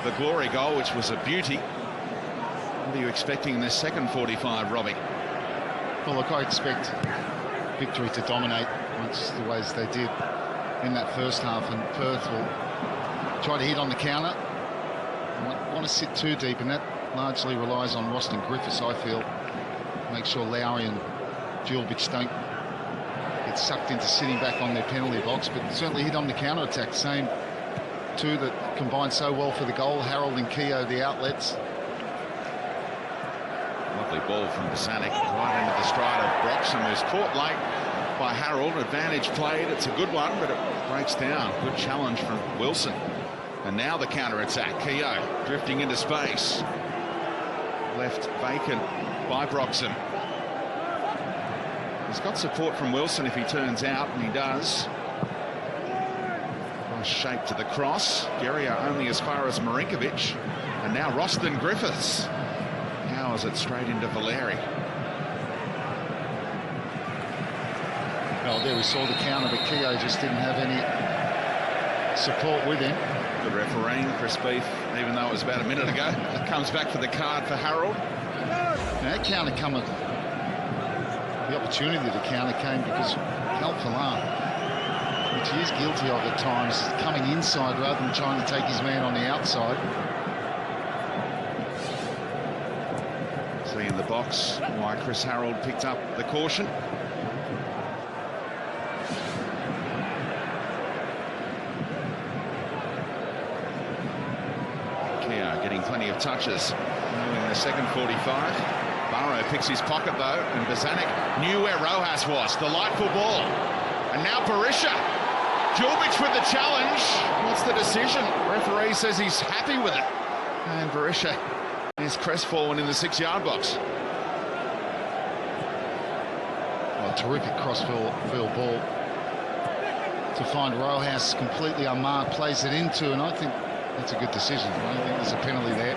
the glory goal, which was a beauty. What are you expecting in this second 45, Robbie? Well, look, I expect Victory to dominate much the ways they did in that first half, and Perth will try to hit on the counter. Want to sit too deep, and that largely relies on Roston Griffiths, I feel. Make sure Lowry and Djulbic don't get sucked into sitting back on their penalty box, but certainly hit on the counter attack. Same two that combined so well for the goal, Harold and Keogh, the outlets. Lovely ball from Bosanic right into the stride of Broxham, who's caught late by Harold. Advantage played. It's a good one, but it breaks down. Good challenge from Wilson. And now the counter-attack. Keogh drifting into space. Left vacant by Broxham. He's got support from Wilson if he turns out, and he does. Nice shape to the cross. Guerrier only as far as Marinkovic. And now Roston Griffiths. Powers it straight into Valeri. Well, there we saw the counter, but Keogh just didn't have any support with him. Good refereeing, Chris Beef, even though it was about a minute ago. It comes back for the card for Harold. Now, that counter coming, the opportunity to counter came because Cal Falar, which he is guilty of at times, coming inside rather than trying to take his man on the outside. See in the box why Chris Harold picked up the caution. Keogh getting plenty of touches in the second 45. Barrow picks his pocket though, and Bosanic knew where Rojas was. Delightful ball. And now Berisha. Djulbic with the challenge. What's the decision? Referee says he's happy with it. And Berisha is crestfallen in the 6-yard box. Well, terrific cross-field ball to find Rojas completely unmarked, plays it into, and I think that's a good decision. I don't think there's a penalty there.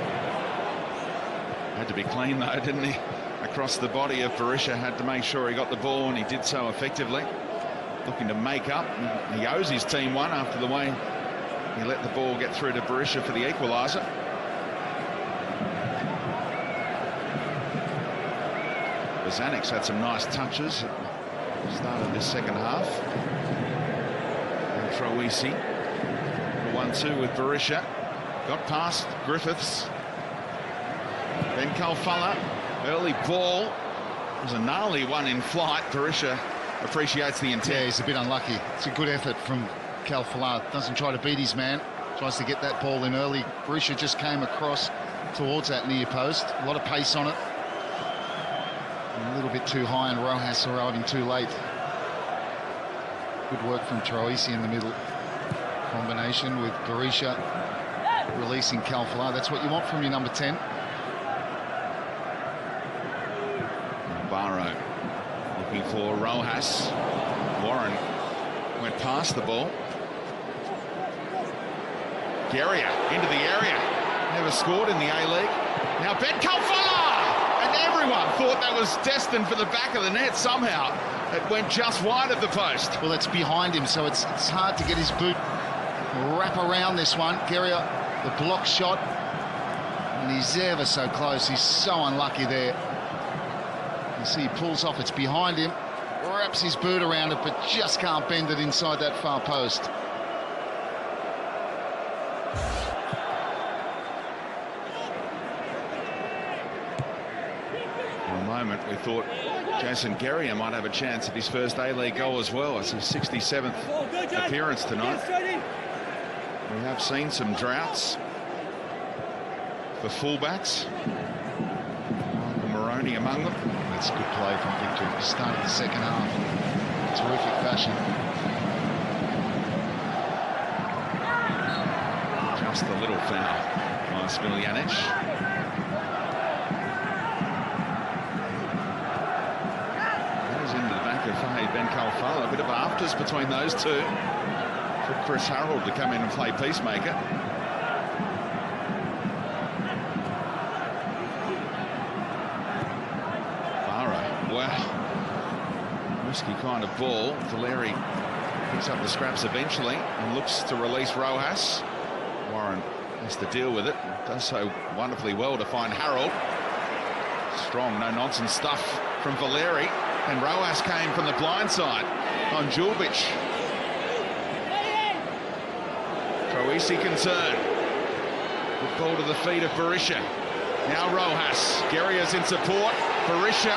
Had to be clean though, didn't he? Across the body of Berisha, had to make sure he got the ball, and he did so effectively. Looking to make up. He owes his team one after the way he let the ball get through to Berisha for the equaliser. Bosanic's had some nice touches at the start of this second half. And Troisi, 1-2 with Berisha. Got past Griffiths. Ben Kalfala, early ball. It was a gnarly one in flight. Berisha appreciates the intent. Yeah, he's a bit unlucky. It's a good effort from Kalfala. Doesn't try to beat his man. Tries to get that ball in early. Berisha just came across towards that near post. A lot of pace on it. A little bit too high, and Rojas arriving too late. Good work from Troisi in the middle. Combination with Berisha releasing Kalfala. That's what you want from your number 10. Barrow looking for Rojas. Warren went past the ball. Guerrier into the area. Never scored in the A-League. Now Ben Kalfala! And everyone thought that was destined for the back of the net somehow. It went just wide of the post. Well, it's behind him, so it's hard to get his boot wrap around this one. Guerrier, the block shot. And he's ever so close. He's so unlucky there. You see he pulls off, it's behind him, wraps his boot around it, but just can't bend it inside that far post. For a moment we thought Jason Guerrier might have a chance at his first A-League goal as well. It's his 67th appearance tonight. We have seen some droughts for fullbacks. Maroney among them. That's a good play from Victor. He started the second half in terrific fashion. Just a little foul by Smiljanic. Goes into the back of Ben Kalfala. A bit of afters between those two for Chris Harold to come in and play peacemaker. Wow. Risky kind of ball. Valeri picks up the scraps eventually and looks to release Rojas. Warren has to deal with it. Does so wonderfully well to find Harold. Strong, no-nonsense stuff from Valeri. And Rojas came from the blind side on Julbic. Troisi can turn. Good ball to the feet of Berisha. Now Rojas. Guerria's in support. Berisha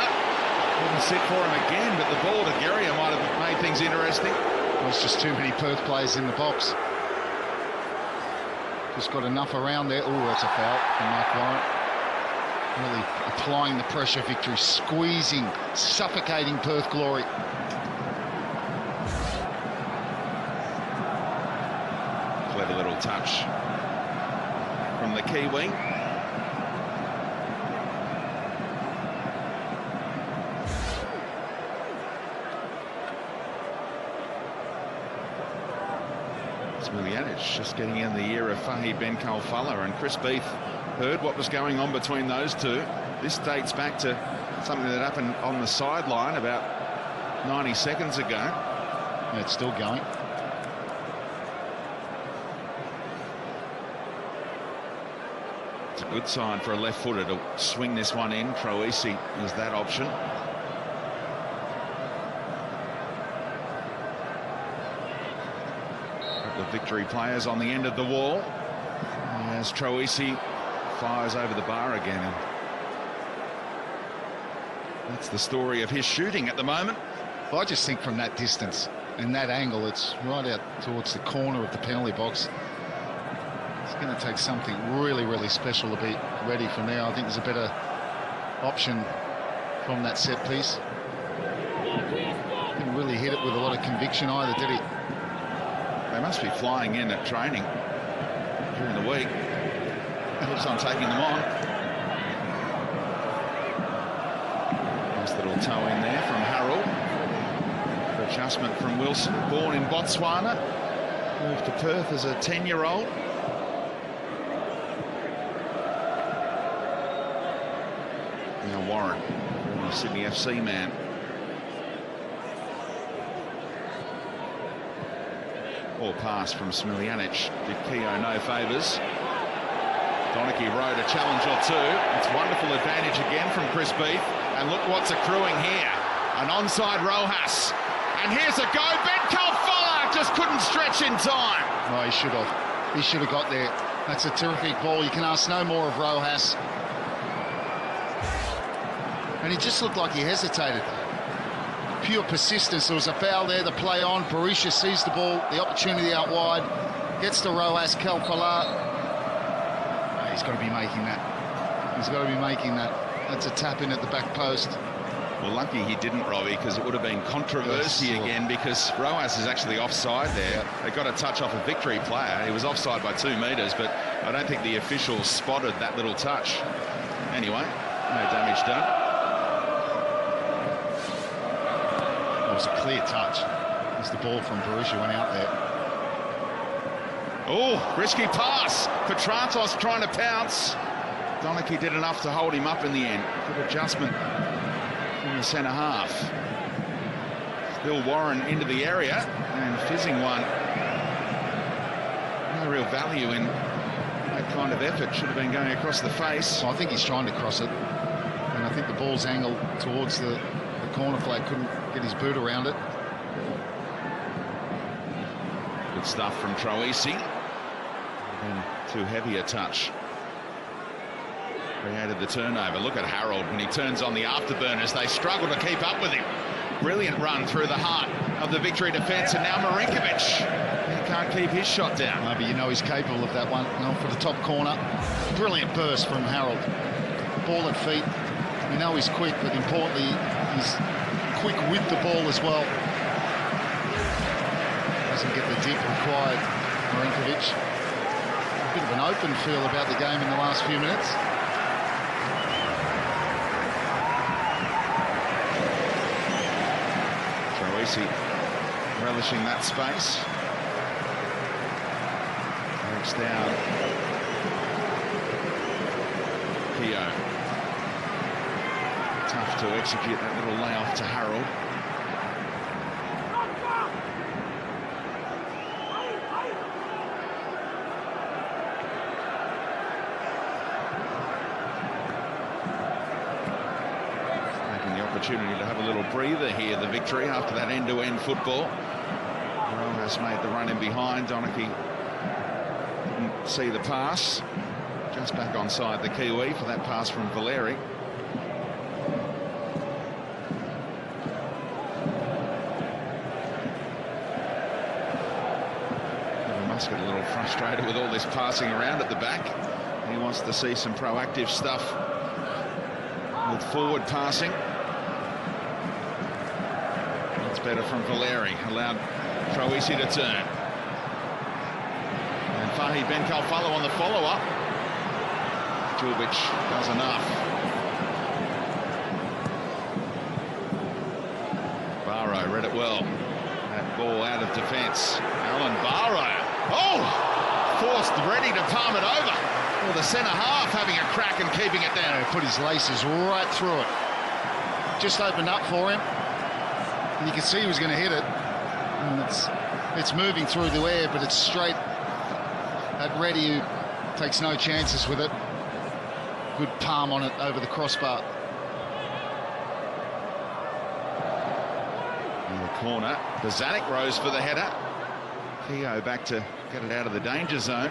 didn't sit for him again, but the ball to Guerria might have made things interesting. Well, it's just too many Perth players in the box. Just got enough around there. Oh, that's a foul from Mark Warren. Really applying the pressure, Victory, squeezing, suffocating Perth Glory. Clever little touch from the Kiwi. Smilianic just getting in the ear of Fahi Ben Kalfala, and Chris Beath heard what was going on between those two. This dates back to something that happened on the sideline about 90 seconds ago. Yeah, it's still going. It's a good sign for a left-footer to swing this one in. Troisi is that option. The Victory players on the end of the wall as Troisi fires over the bar again. And that's the story of his shooting at the moment. Well, I just think from that distance and that angle, it's right out towards the corner of the penalty box. It's going to take something really, really special to be ready from there. I think there's a better option from that set piece. Didn't really hit it with a lot of conviction either, did he? They must be flying in at training during the week. Keeps on taking them on. Nice little toe in there from Harold. For adjustment from Wilson, born in Botswana. Moved to Perth as a 10-year-old. Now Warren, former Sydney FC man. Or pass from Smilianic. Did Keogh no favours. Donachie rode a challenge or two. It's wonderful advantage again from Chris Beath. And look what's accruing here. An onside Rojas. And here's a go. Ben Kalfala just couldn't stretch in time. No, he should have. He should have got there. That's a terrific ball. You can ask no more of Rojas. And he just looked like he hesitated. Pure persistence. There was a foul there, the play on. Berisha sees the ball, the opportunity out wide, gets to Rojas. Kalfala. Oh, he's got to be making that. He's got to be making that. That's a tap in at the back post. Well, lucky he didn't, Robbie, because it would have been controversy again, because Rojas is actually offside there. They got a touch off a Victory player. He was offside by 2 metres, but I don't think the officials spotted that little touch. Anyway, no damage done. It was a clear touch as the ball from Berisha went out there. Oh, risky pass. Petrantos trying to pounce. Donachie did enough to hold him up in the end. Good adjustment in the centre half. Still Warren into the area and fizzing one. No real value in that kind of effort. Should have been going across the face. Well, I think he's trying to cross it, and I think the ball's angled towards the corner flag. Couldn't get his boot around it. Good stuff from Troisi. And too heavy a touch. Created the turnover. Look at Harold when he turns on the afterburners. They struggle to keep up with him. Brilliant run through the heart of the Victory defence, and now Marinkovic. He can't keep his shot down. No, but you know he's capable of that one. No, for the top corner. Brilliant burst from Harold. Ball at feet. We know he's quick, but importantly, he's quick with the ball as well. Doesn't get the dip required, Marinkovic. A bit of an open feel about the game in the last few minutes. Troisi relishing that space. Breaks down. Keogh. Tough to execute that little layoff to Harold. opportunity to have a little breather here, the Victory, after that end-to-end football. Rojas made the run in behind. Donachie didn't see the pass. Just back onside the Kiwi for that pass from Valeri. Must get a little frustrated with all this passing around at the back. He wants to see some proactive stuff with forward passing. That's better from Valeri. Allowed Troisi to turn. And Fahi Ben Kalfalo on the follow-up. Djurbic does enough. Barrow read it well. That ball out of defence. Alan Barrow. Oh! Forced ready to palm it over. Well, the centre half having a crack and keeping it down. Yeah, put his laces right through it. Just opened up for him. And you can see he was going to hit it. And it's moving through the air, but it's straight at Reddy, who takes no chances with it. Good palm on it over the crossbar. In the corner, Bozanic rose for the header. Keogh back to get it out of the danger zone.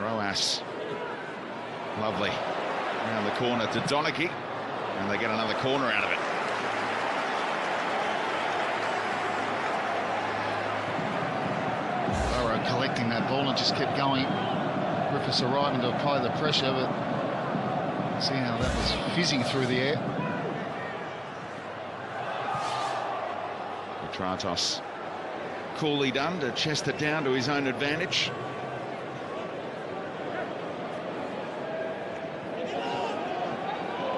Roas, lovely. Around the corner to Donachie, and they get another corner out of it. Barrow collecting that ball and just kept going. Griffiths arriving to apply the pressure, but see how that was fizzing through the air. Tratos coolly done to chest it down to his own advantage.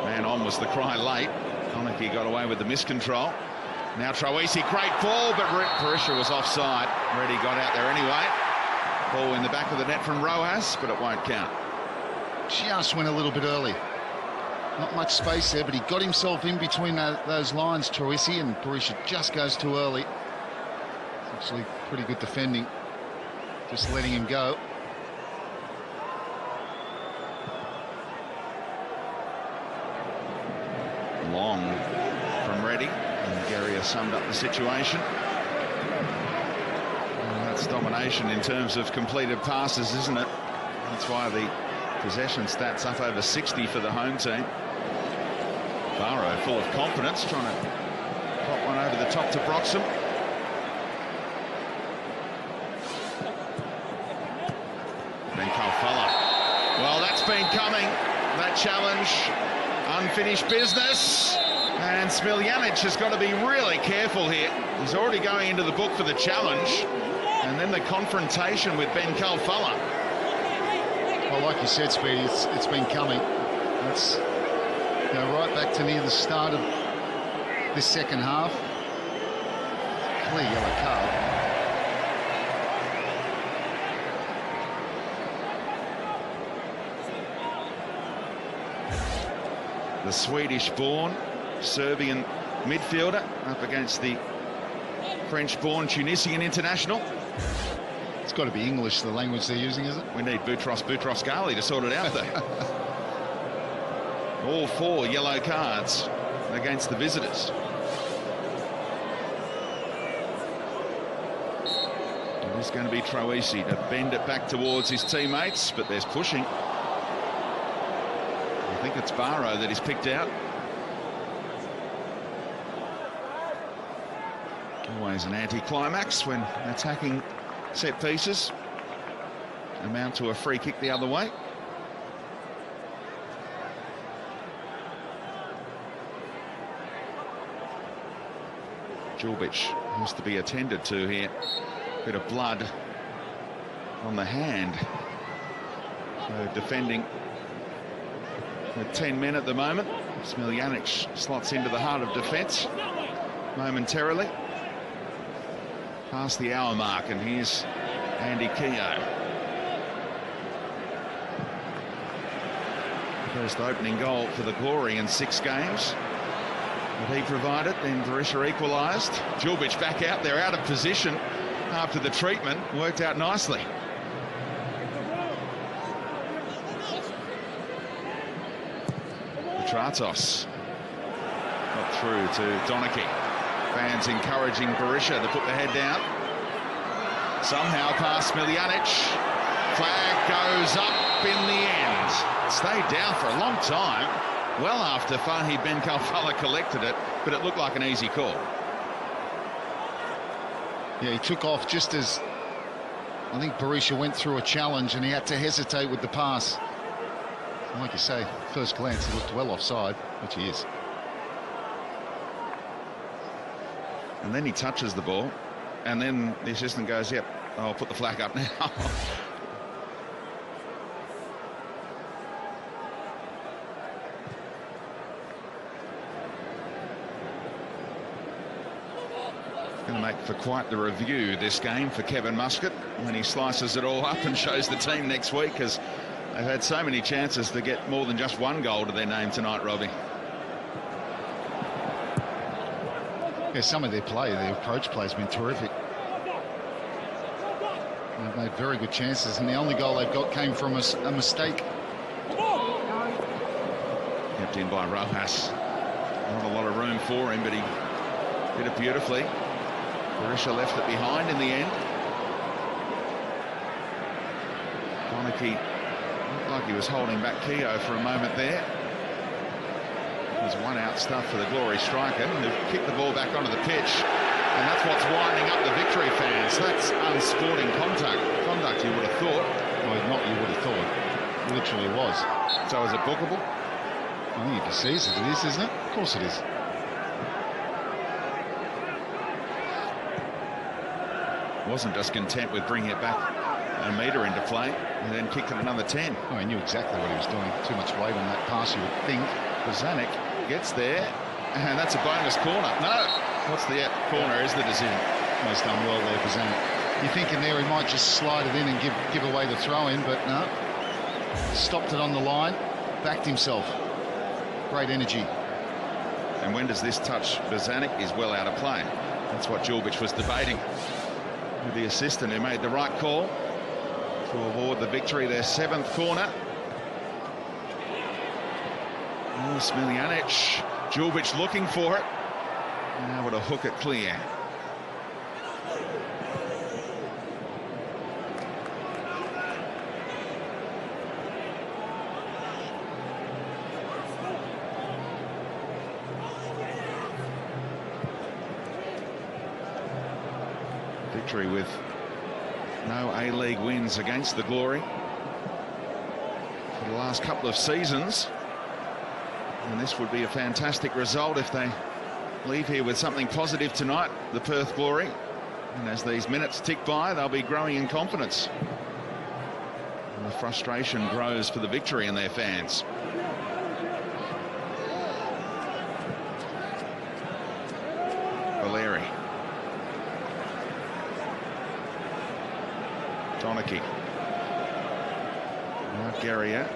Man on was the cry late. Donachie got away with the miscontrol. Now Troisi, great ball, but Parisha was offside. Reddy got out there anyway. Ball in the back of the net from Rojas, but it won't count. Just went a little bit early. Not much space there, but he got himself in between those lines, Troisi, and Parisha just goes too early. It's actually pretty good defending, just letting him go. Long from Reddy, and Gary has summed up the situation. And that's domination in terms of completed passes, isn't it? That's why the possession stats up over 60 for the home team. Barrow full of confidence, trying to pop one over the top to Broxham. Ben Kalfala. Well, that's been coming, that challenge. Unfinished business. And Smiljanic has got to be really careful here. He's already going into the book for the challenge. And then the confrontation with Ben Kalfala. Well, like you said, Speedy, it's been coming. It's right back to near the start of this second half. Clear yellow card. The Swedish-born Serbian midfielder up against the French-born Tunisian international. It's got to be English, the language they're using, is it? We need Boutros Ghali to sort it out there. All 4 yellow cards against the visitors. It is going to be Troisi to bend it back towards his teammates, but there's pushing. I think it's Barrow that is picked out. Always an anti-climax when attacking set pieces amount to a free kick the other way. Djurbic has to be attended to here. Bit of blood on the hand. So defending with 10 men at the moment. Smiljanic slots into the heart of defence momentarily. Past the hour mark, and here's Andy Keogh. First opening goal for the Glory in 6 games that he provided. Then Varisha equalised. Djurbic back out there, out of position after the treatment. Worked out nicely. Tratos Through to Donachie. Fans encouraging Berisha to put the head down. Somehow past Miljanic. Flag goes up in the end. Stayed down for a long time. Well after Fahi Ben Kalfala collected it, but it looked like an easy call. Yeah, he took off just as I think Berisha went through a challenge and he had to hesitate with the pass. And like you say, first glance, he looked well offside, which he is. And then he touches the ball, and then the assistant goes, yep, I'll put the flag up now. Going to make for quite the review this game for Kevin Muscat when he slices it all up and shows the team next week, because they've had so many chances to get more than just one goal to their name tonight, Robbie. Yeah, some of their play, their approach play has been terrific. They've made very good chances, and the only goal they've got came from a mistake. Kept in by Rojas. Not a lot of room for him, but he did it beautifully. Berisha left it behind in the end. Donachie looked like he was holding back Keogh for a moment there. There's one out stuff for the Glory striker, who kicked the ball back onto the pitch, and that's what's winding up the Victory fans. That's unsporting conduct, you would have thought. Well, not you would have thought. It literally was. So is it bookable? I think if he sees it, it is, isn't it? Of course it is. Wasn't just content with bringing it back a metre into play, and then kicked it another 10. Oh, he knew exactly what he was doing. Too much weight on that pass, you would think. Bozanic gets there, and that's a bonus corner. No, what's the corner is the decision. Well, he's done well there, Bozanic. You're thinking there he might just slide it in and give away the throw-in, but no. Stopped it on the line, backed himself. Great energy. And when does this touch Bozanic is well out of play? That's what Djulbic was debating with the assistant, who made the right call to award the Victory their 7th corner. Miljanic, Djulbic looking for it. Now to hook it clear. Victory with no A-League wins against the Glory for the last couple of seasons. And this would be a fantastic result if they leave here with something positive tonight, the Perth Glory. And as these minutes tick by, they'll be growing in confidence. And the frustration grows for the Victory and their fans. Valeri. Donachie. Now Guerrier.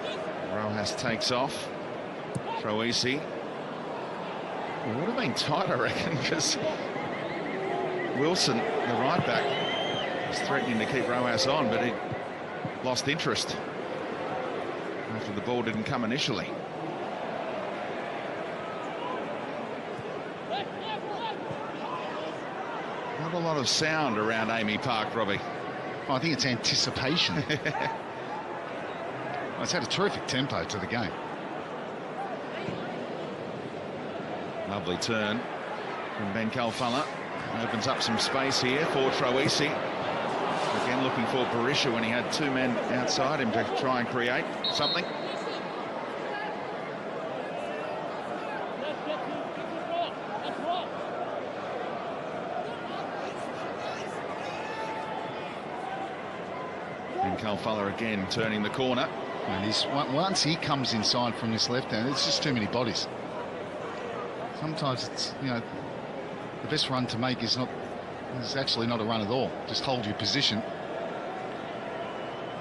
Rojas takes off. Troisi. It would have been tight, I reckon, because Wilson, the right back, was threatening to keep Rojas on, but he lost interest after the ball didn't come initially. Not a lot of sound around Amy Park, Robbie. Well, I think it's anticipation. Well, it's had a terrific tempo to the game. Lovely turn from Ben Kalfala. Opens up some space here for Troisi. Again looking for Berisha when he had two men outside him to try and create something. Ben Kalfala again turning the corner. And once he comes inside from this left hand, it's just too many bodies. Sometimes it's, you know, the best run to make is actually not a run at all. Just hold your position.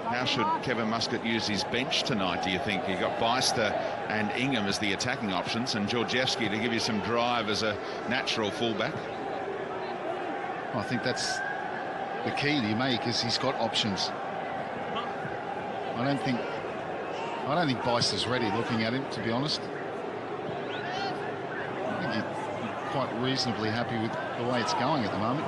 How should Kevin Muscat use his bench tonight, do you think? You've got Beister and Ingham as the attacking options, and Georgievski to give you some drive as a natural fullback. I think that's the key to make, is he's got options. I don't think Beister's ready, looking at him, to be honest. I think you're quite reasonably happy with the way it's going at the moment.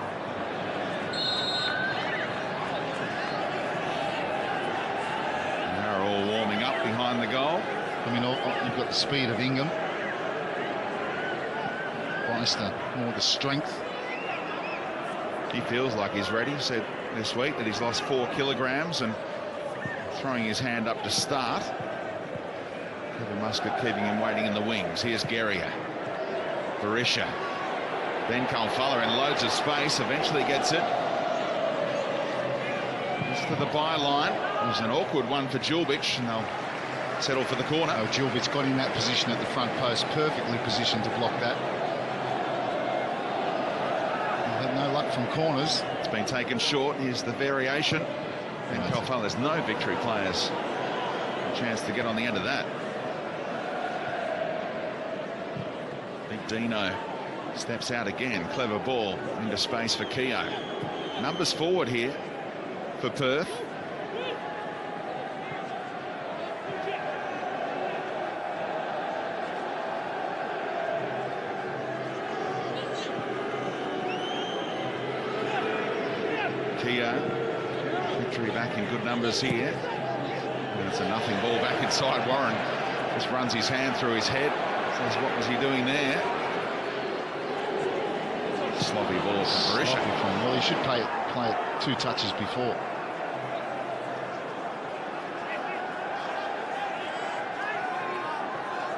They're all warming up behind the goal. I mean, you've got the speed of Ingham. Beister, more the strength. He feels like he's ready. He said this week that he's lost 4 kilograms and throwing his hand up to start. Kevin Muscat keeping him waiting in the wings. Here's Guerrier. Berisha. Then Colfella in loads of space. Eventually gets it. Just to the byline. It was an awkward one for Djulbic, and they'll settle for the corner. Oh, Djulbic got in that position at the front post, perfectly positioned to block that. He had no luck from corners. It's been taken short. Here's the variation. And Colfella, there's no Victory players a chance to get on the end of that. Big Dino steps out again. Clever ball into space for Keogh. Numbers forward here for Perth. Keogh. Victory back in good numbers here. And it's a nothing ball back inside. Warren just runs his hand through his head. Says, what was he doing there? Sloppy ball from Berisha. Well, he should play it 2 touches before.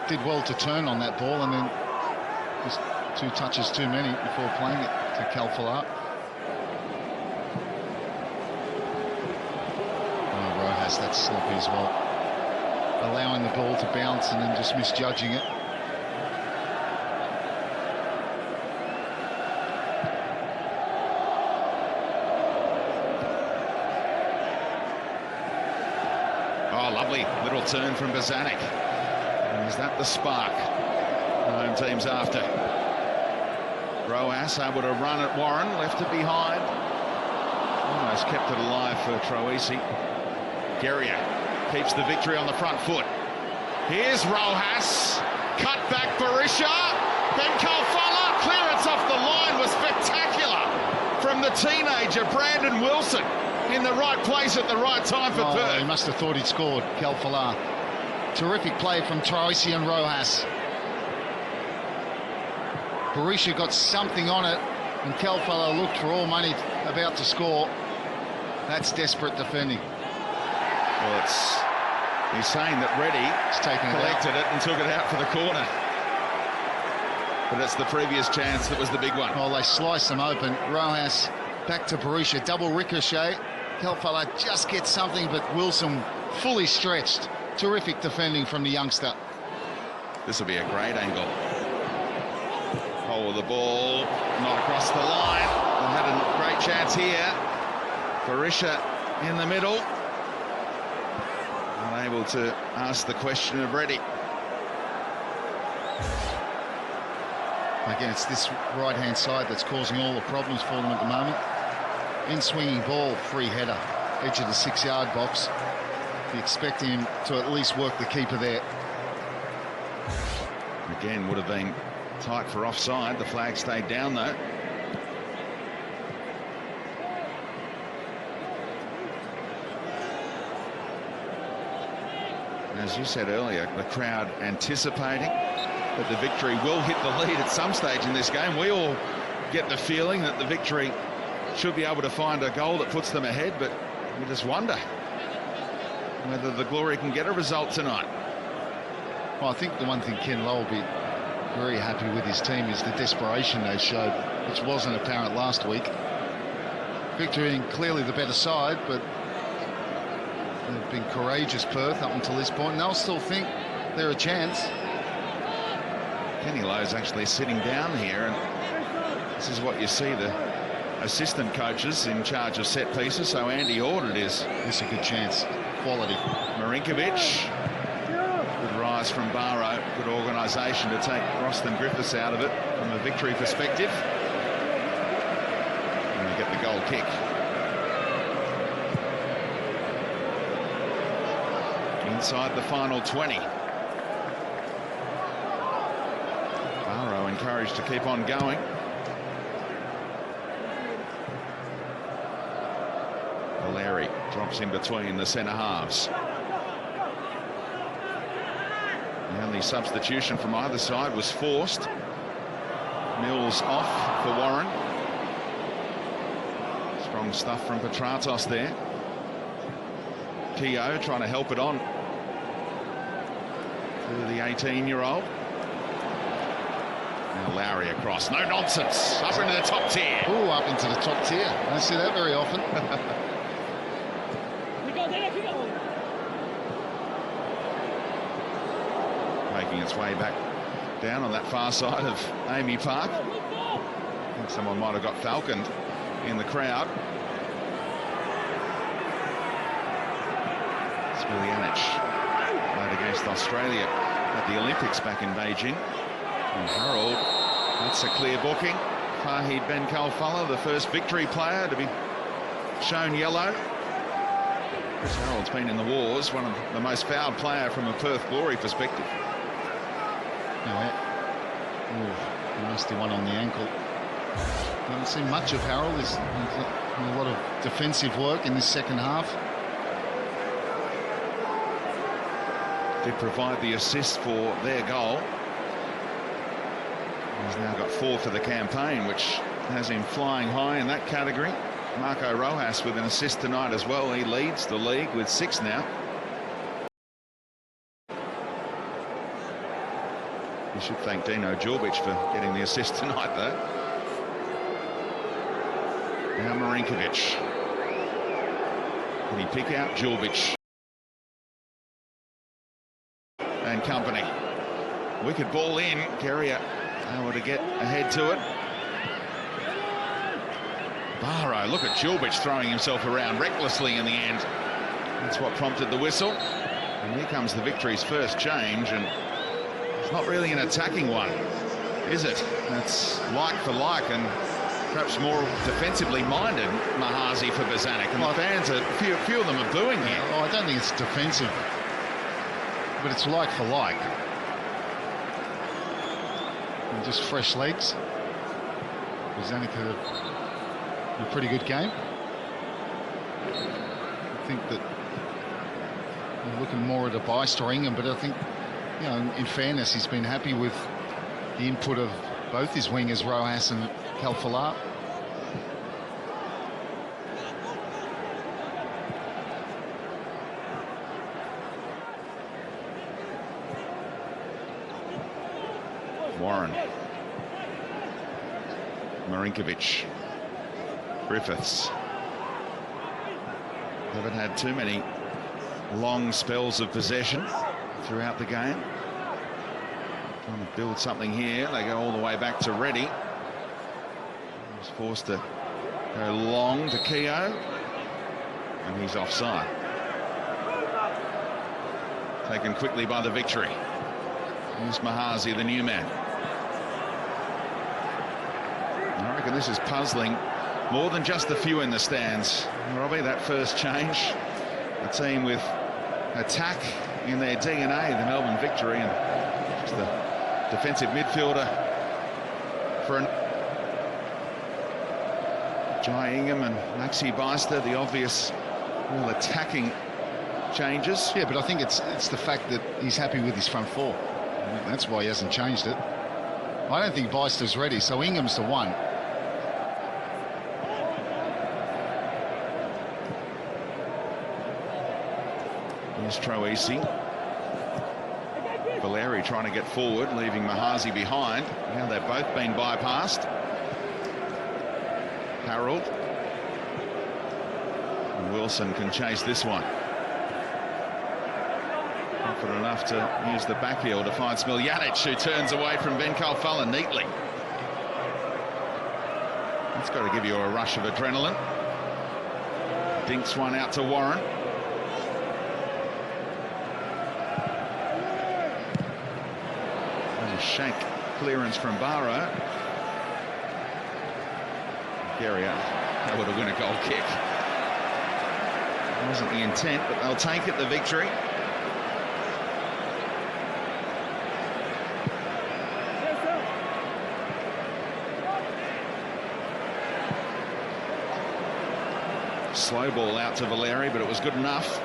Did well to turn on that ball, and then just 2 touches too many before playing it to Calfala. That's sloppy as well. Allowing the ball to bounce and then just misjudging it. Oh, lovely little turn from Bozanic. And is that the spark the home team's after? Roas able to run at Warren, left it behind. Almost kept it alive for Troisi. Guerrier keeps the Victory on the front foot. Here's Rojas. Cut back Berisha. Then Colfella. Clearance off the line was spectacular from the teenager Brandon Wilson. In the right place at the right time for Perth. He must have thought he'd scored, Calfala. Terrific play from Troisi and Rojas. Berisha got something on it, and Calfella looked for all money about to score. That's desperate defending. Well, he's saying that Reddy collected it and took it out for the corner. But it's the previous chance that was the big one. Well, they sliced them open. Rojas back to Berisha, double ricochet. Calfella just gets something, but Wilson fully stretched. Terrific defending from the youngster. This will be a great angle. Hole of the ball, not across the line. They had a great chance here. Berisha in the middle. Unable to ask the question of Reddy. Again, it's this right-hand side that's causing all the problems for them at the moment. In-swinging ball, free header, edge of the 6-yard box. You're expecting him to at least work the keeper there. Again, would have been tight for offside. The flag stayed down, though. As you said earlier, the crowd anticipating that the Victory will hit the lead at some stage in this game. We all get the feeling that the Victory should be able to find a goal that puts them ahead, but we just wonder whether the Glory can get a result tonight. Well, I think the one thing Ken Lowe will be very happy with his team is the desperation they showed, which wasn't apparent last week. Victory clearly the better side, but they've been courageous, Perth, up until this point, and they'll still think they're a chance. Kenny Lowe's actually sitting down here, and this is what you see, the assistant coaches in charge of set pieces. So Andy Ord is. It's a good chance. Quality. Marinkovic. Good rise from Barrow. Good organisation to take Roston Griffiths out of it from a Victory perspective. And you get the goal kick. Inside the final 20. Barrow encouraged to keep on going. Valeri drops in between the centre halves. The only substitution from either side was forced. Mills off for Warren. Strong stuff from Petratos there. Keogh trying to help it on to the 18-year-old. Now Lowry across. No nonsense. Up into the top tier. Oh, up into the top tier. I don't see that very often. Making its way back down on that far side of Amy Park. I think someone might have got falconed in the crowd. Smiljanic played against Australia at the Olympics back in Beijing. And Harold, that's a clear booking. Fahid Ben Khalfallah, the first victory player to be shown yellow. Chris Harold's been in the wars, one of the most fouled player from a Perth Glory perspective. Nasty one on the ankle. Haven't seen much of Harold. There's a lot of defensive work in this second half. Did provide the assist for their goal. He's now got 4 for the campaign, which has him flying high in that category. Marco Rojas with an assist tonight as well. He leads the league with 6 now. You should thank Dino Djurbic for getting the assist tonight, though. Now Marinkovic. Can he pick out Djurbic and company? Wicked ball in. Kerrier able to get ahead to it. Barrow, look at Djurbic throwing himself around recklessly in the end. That's what prompted the whistle. And here comes the Victory's first change, and it's not really an attacking one, is it? That's like for like, and perhaps more defensively minded Mahazi for Bozanic. And the fans, a few of them are booing here. Oh, I don't think it's defensive, but it's like for like. And just fresh legs. Bozanic had a pretty good game. I think that we're looking more at a Bicester or Ingham, but I think, you know, in fairness, he's been happy with the input of both his wingers, Rojas and Khalfallah. Warren. Marinkovic. Griffiths. Haven't had too many long spells of possession throughout the game. Trying to build something here. They go all the way back to Reddy. He's forced to go long to Keogh, and he's offside. Taken quickly by the Victory. Here's Mahazi, the new man. I reckon this is puzzling more than just a few in the stands. Robbie, that first change. A team with attack in their DNA, the Melbourne Victory, and just the defensive midfielder for Jai Ingham and Maxi Bicester, the obvious real attacking changes. Yeah, but I think it's the fact that he's happy with his front four. I think that's why he hasn't changed it. I don't think Bicester's ready, so Ingham's the one. Here's Troisi. Valeri trying to get forward, leaving Mahazi behind. Now they've both been bypassed. Harold. And Wilson can chase this one. Confident enough to use the back heel to find Smiljanic, who turns away from Ben Khalfallah neatly. That's got to give you a rush of adrenaline. Dinks one out to Warren. Shank clearance from Barrow. Kerrier able to win a goal kick. It wasn't the intent, but they'll take it, the Victory. slow ball out to Valeri, but it was good enough.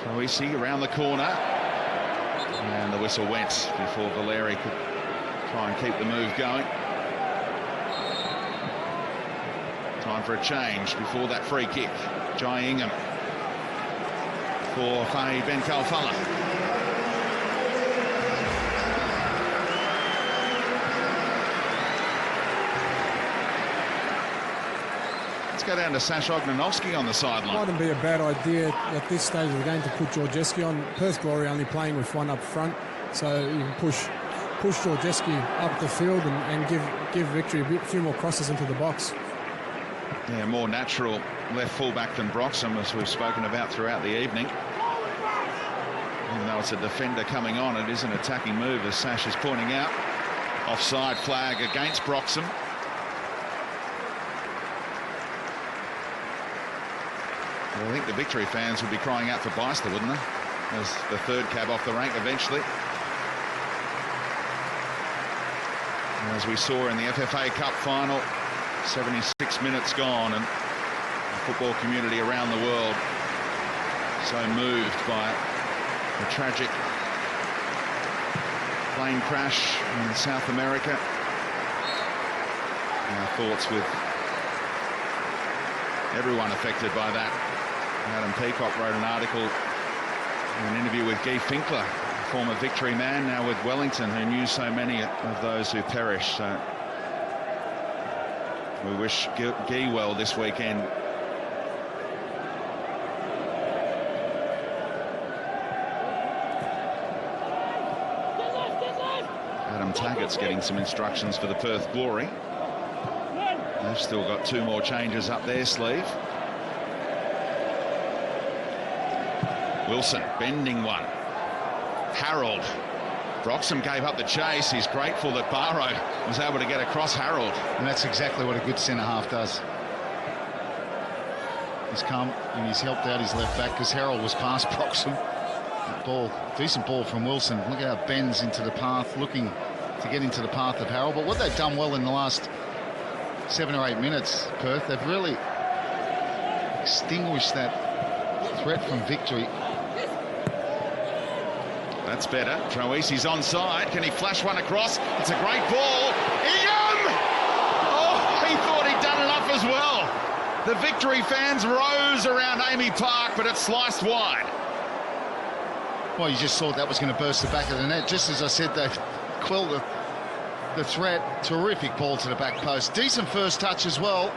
Troisi around the corner. And the whistle went before Valeri could try and keep the move going. Time for a change before that free kick. Jai Ingham for Fahy Ben Khalfallah. Let's go down to Sash Ognanovsky on the sideline. Mightn't be a bad idea at this stage of the game to put Georgescu on. Perth Glory only playing with one up front, so you can push Georgescu up the field and give Victory a few more crosses into the box. Yeah, more natural left fullback than Broxham, as we've spoken about throughout the evening. Even though it's a defender coming on, it is an attacking move, as Sash is pointing out. Offside flag against Broxham. Well, I think the Victory fans would be crying out for Beister, wouldn't they? As the third cab off the rank eventually. And as we saw in the FFA Cup final, 76 minutes gone, and the football community around the world so moved by the tragic plane crash in South America. Our thoughts with everyone affected by that. Adam Peacock wrote an article, an interview with Guy Finkler, former Victory man, now with Wellington, who knew so many of those who perished. So we wish Guy well this weekend. Adam Taggart's getting some instructions for the Perth Glory. They've still got two more changes up their sleeve. Wilson bending one. Harold. Broxham gave up the chase. He's grateful that Barrow was able to get across Harold. And that's exactly what a good centre-half does. He's come and he's helped out his left back because Harold was past Broxham. That ball, decent ball from Wilson. Look at how it bends into the path, looking to get into the path of Harold. But what they've done well in the last 7 or 8 minutes, Perth, they've really extinguished that threat from Victory. That's better. Troisi's onside. Can he flash one across? It's a great ball. Ingham! Oh, he thought he'd done enough as well. The Victory fans rose around Amy Park, but it sliced wide. Well, you just thought that was going to burst the back of the net. Just as I said, they've quelled the threat. Terrific ball to the back post. Decent first touch as well.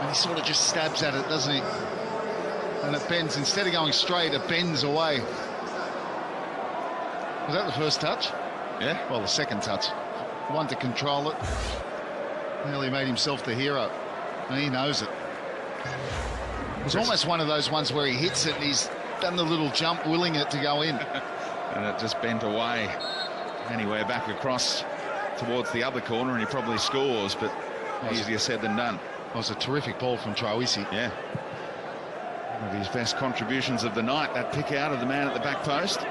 And he sort of just stabs at it, doesn't he? And it bends. Instead of going straight, it bends away. Was that the first touch? Yeah. Well, the second touch. One to control it. Nearly made himself the hero. And he knows it. It was almost one of those ones where he hits it and he's done the little jump, willing it to go in. And it just bent away. Anywhere back across towards the other corner, and he probably scores, but easier said than done. It was a terrific ball from Troisi. Yeah. One of his best contributions of the night, that pick out of the man at the back post.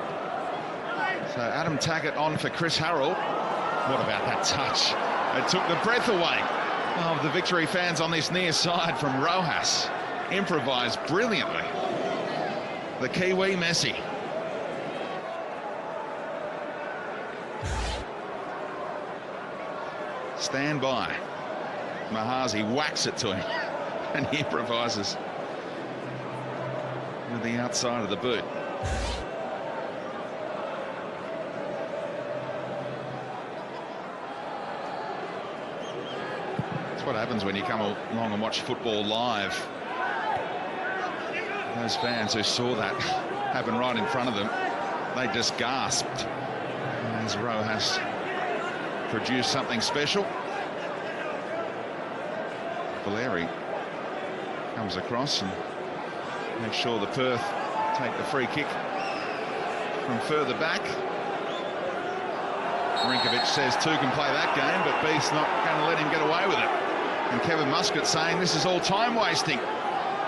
So Adam Taggart on for Chris Harold. What about that touch? It took the breath away of the Victory fans on this near side from Rojas. Improvised brilliantly. The Kiwi Messi. Stand by. Mahazi whacks it to him and he improvises with the outside of the boot. That's what happens when you come along and watch football live. Those fans who saw that happen right in front of them, they just gasped as Rojas produced something special. Valeri comes across and makes sure the Perth take the free kick from further back. Marinkovic says two can play that game, but Beith's not going to let him get away with it. And Kevin Muscat saying this is all time wasting.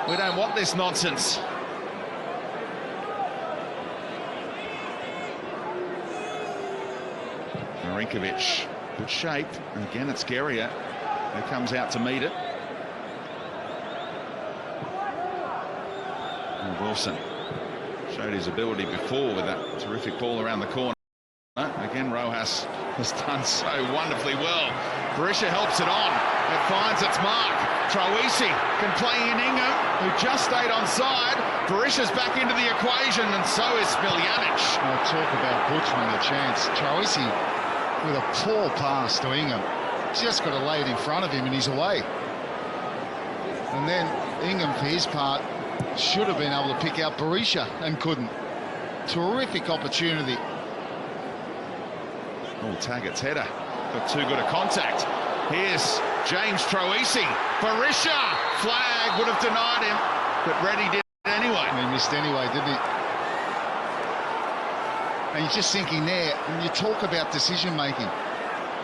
We don't want this nonsense. Marinkovic, good shape. And again, it's Guerrier who comes out to meet it. And Wilson showed his ability before with that terrific ball around the corner. Again, Rojas has done so wonderfully well. Berisha helps it on. It finds its mark. Troisi can play in Ingham, who just stayed onside. Berisha's back into the equation, and so is Smiljanic. Talk about butchering a chance. Troisi with a poor pass to Ingham. Just got to lay it in front of him, and he's away. And then Ingham, for his part, should have been able to pick out Berisha and couldn't. Terrific opportunity. Oh, Taggart's header. Got too good a contact. Here's James Troisi. Berisha! Flag would have denied him, but Reddy did it anyway. He missed anyway, didn't he? And you're just thinking there, when you talk about decision-making,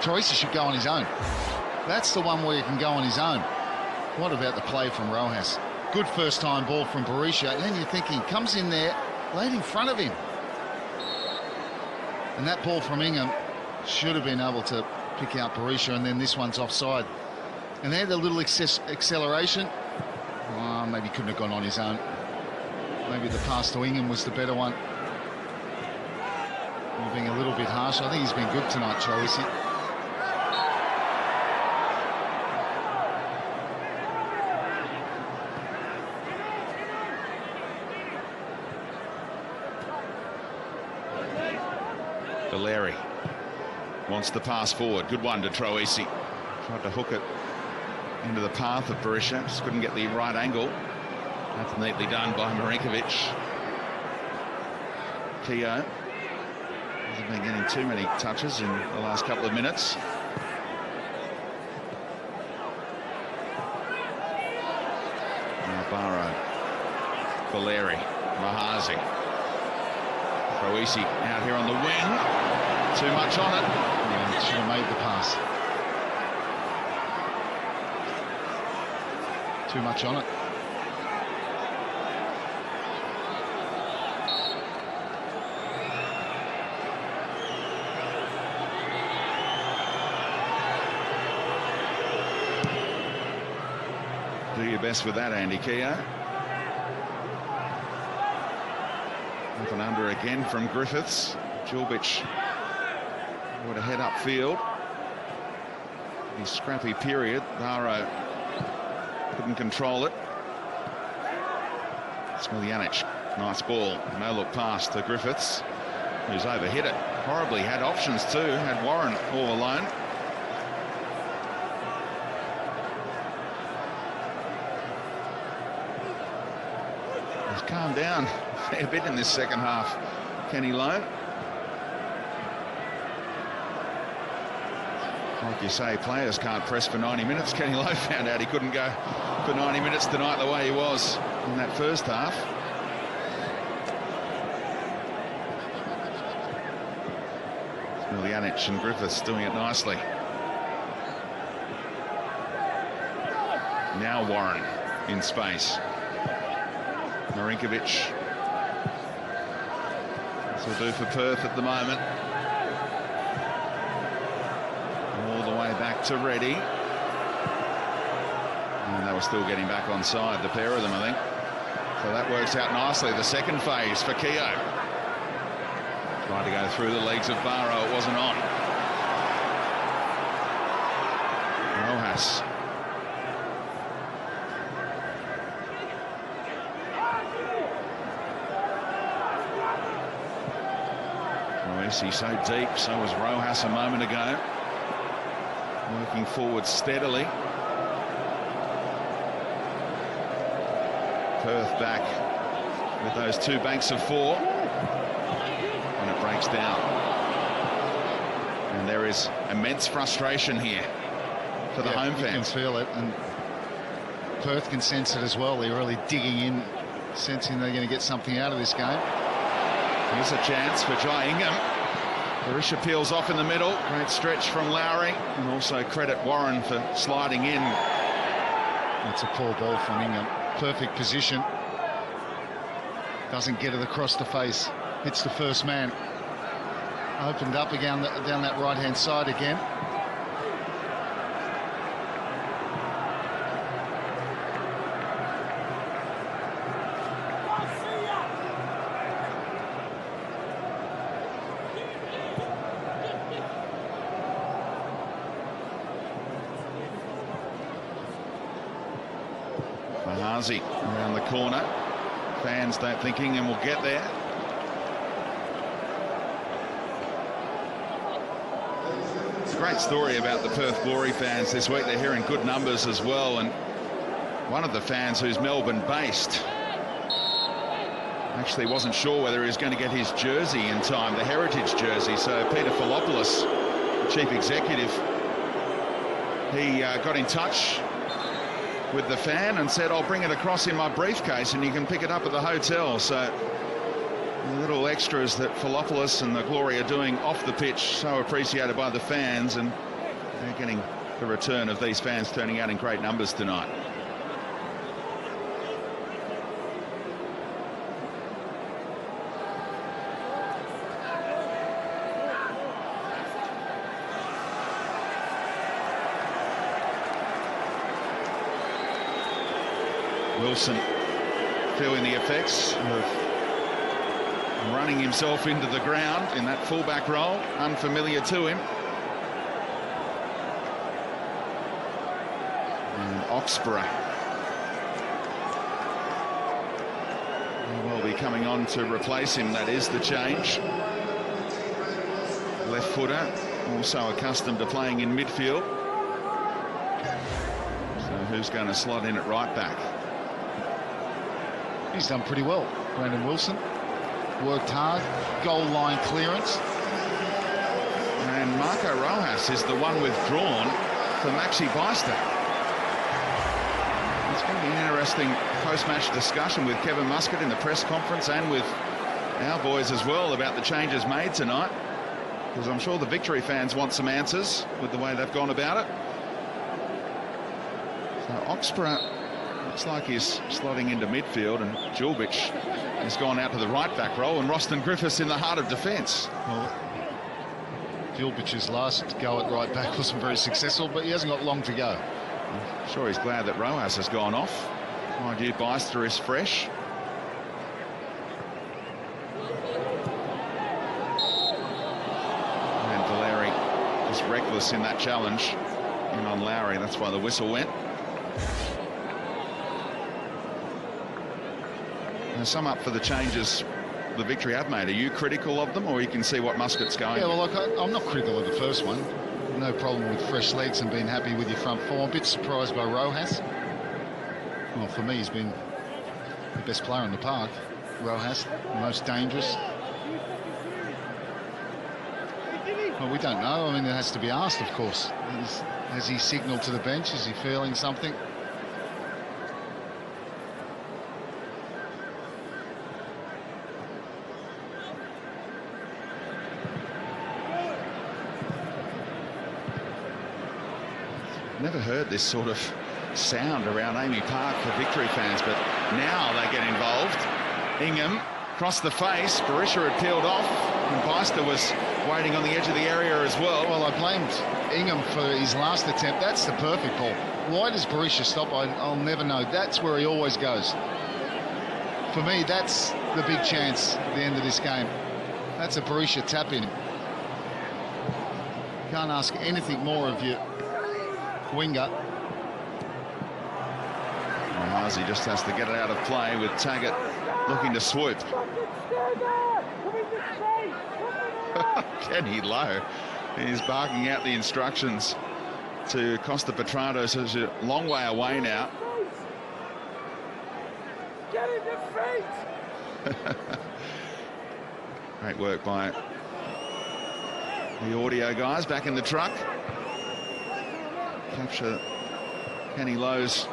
Troisi should go on his own. That's the one where you can go on his own. What about the play from Rojas? Good first-time ball from Berisha, and then you're thinking, comes in there, laid in front of him. And that ball from Ingham should have been able to pick out Berisha, and then this one's offside. And they had a little acceleration. Oh, maybe couldn't have gone on his own. Maybe the pass to Ingham was the better one. You're being a little bit harsh. I think he's been good tonight, Troisi. Valeri wants the pass forward. Good one to Troisi. Tried to hook it into the path of Berisha. Just couldn't get the right angle. That's neatly done by Marinkovic. Keogh hasn't been getting too many touches in the last couple of minutes. Now Barrow, Valeri, Mahazi. Troisi out here on the wing. Too much on it. Yeah, should have made the pass. Too much on it. Do your best with that, Andy Keogh. Up and under again from Griffiths. Julbic would have head upfield. His scrappy period. Barrow couldn't control it. Smiljanic, nice ball. No look pass to Griffiths, who's overhit it horribly. Had options too. Had Warren all alone. He's calmed down a fair bit in this second half, Kenny Lowe. Like you say, players can't press for 90 minutes. Kenny Lowe found out he couldn't go for 90 minutes tonight the way he was in that first half. Smiljanic and Griffiths doing it nicely. Now Warren in space. Marinkovic. This will do for Perth at the moment. Back to Reddy. And they were still getting back onside, the pair of them, I think. So that works out nicely. The second phase for Keogh. Tried to go through the legs of Barrow. It wasn't on. Rojas. Troisi so deep. So was Rojas a moment ago. Working forward steadily. Perth back with those two banks of four. And it breaks down. And there is immense frustration here for the home fans. You can feel it, and Perth can sense it as well. They're really digging in, sensing they're going to get something out of this game. Here's a chance for Jai Ingham. Berisha peels off in the middle. Great stretch from Lowry. And also credit Warren for sliding in. That's a poor ball from Ingham. Perfect position. Doesn't get it across the face. Hits the first man. Opened up again down that right-hand side again. Mazi around the corner. Fans don't think Ingham will get there. It's a great story about the Perth Glory fans this week. They're here in good numbers as well, and one of the fans who's Melbourne-based actually wasn't sure whether he was going to get his jersey in time, the heritage jersey. So Peter Philopoulos, the chief executive, he got in touch with the fan and said, I'll bring it across in my briefcase and you can pick it up at the hotel. So the little extras that Philopoulos and the Glory are doing off the pitch, so appreciated by the fans, and they're getting the return of these fans turning out in great numbers tonight. Wilson feeling the effects of running himself into the ground in that fullback role, unfamiliar to him. And Oxborough will be coming on to replace him. That is the change. Left footer, also accustomed to playing in midfield. So who's going to slot in at right back? He's done pretty well, Brandon Wilson. Worked hard, goal line clearance. And Marco Rojas is the one withdrawn for Maxi Beister. It's going to be an interesting post-match discussion with Kevin Muscat in the press conference and with our boys as well about the changes made tonight, because I'm sure the Victory fans want some answers with the way they've gone about it. So Oxborough looks like he's slotting into midfield, and Julbic has gone out to the right back role, and Roston Griffiths in the heart of defence. Well, Julbic's last go at right back wasn't very successful, but he hasn't got long to go. I'm sure he's glad that Rojas has gone off. Mind you, Beister is fresh. And Valeri is reckless in that challenge in on Lowry. That's why the whistle went. Now, sum up for the changes the Victory have made. Are you critical of them, or you can see what Muscat's going? Yeah, well, look, I'm not critical of the first one. No problem with fresh legs and being happy with your front four. I'm a bit surprised by Rojas. Well, for me, he's been the best player in the park. Rojas, the most dangerous. Well, we don't know. I mean, it has to be asked, of course. Has he signalled to the bench? Is he feeling something? Never heard this sort of sound around Amy Park for Victory fans, but now they get involved. Ingham crossed the face, Berisha had peeled off, and Beister was waiting on the edge of the area as well. Well, I blamed Ingham for his last attempt. That's the perfect ball. Why does Berisha stop? I'll never know. That's where he always goes. For me, that's the big chance at the end of this game. That's a Berisha tap in. Can't ask anything more of you. Winger. Mazi just has to get it out of play with Taggart looking to swoop. Kenny Lowe is barking out the instructions to Costa Petrados, who's a long way away now. Get in the feet! Great work by the audio guys back in the truck. Capture Kenny Lowe's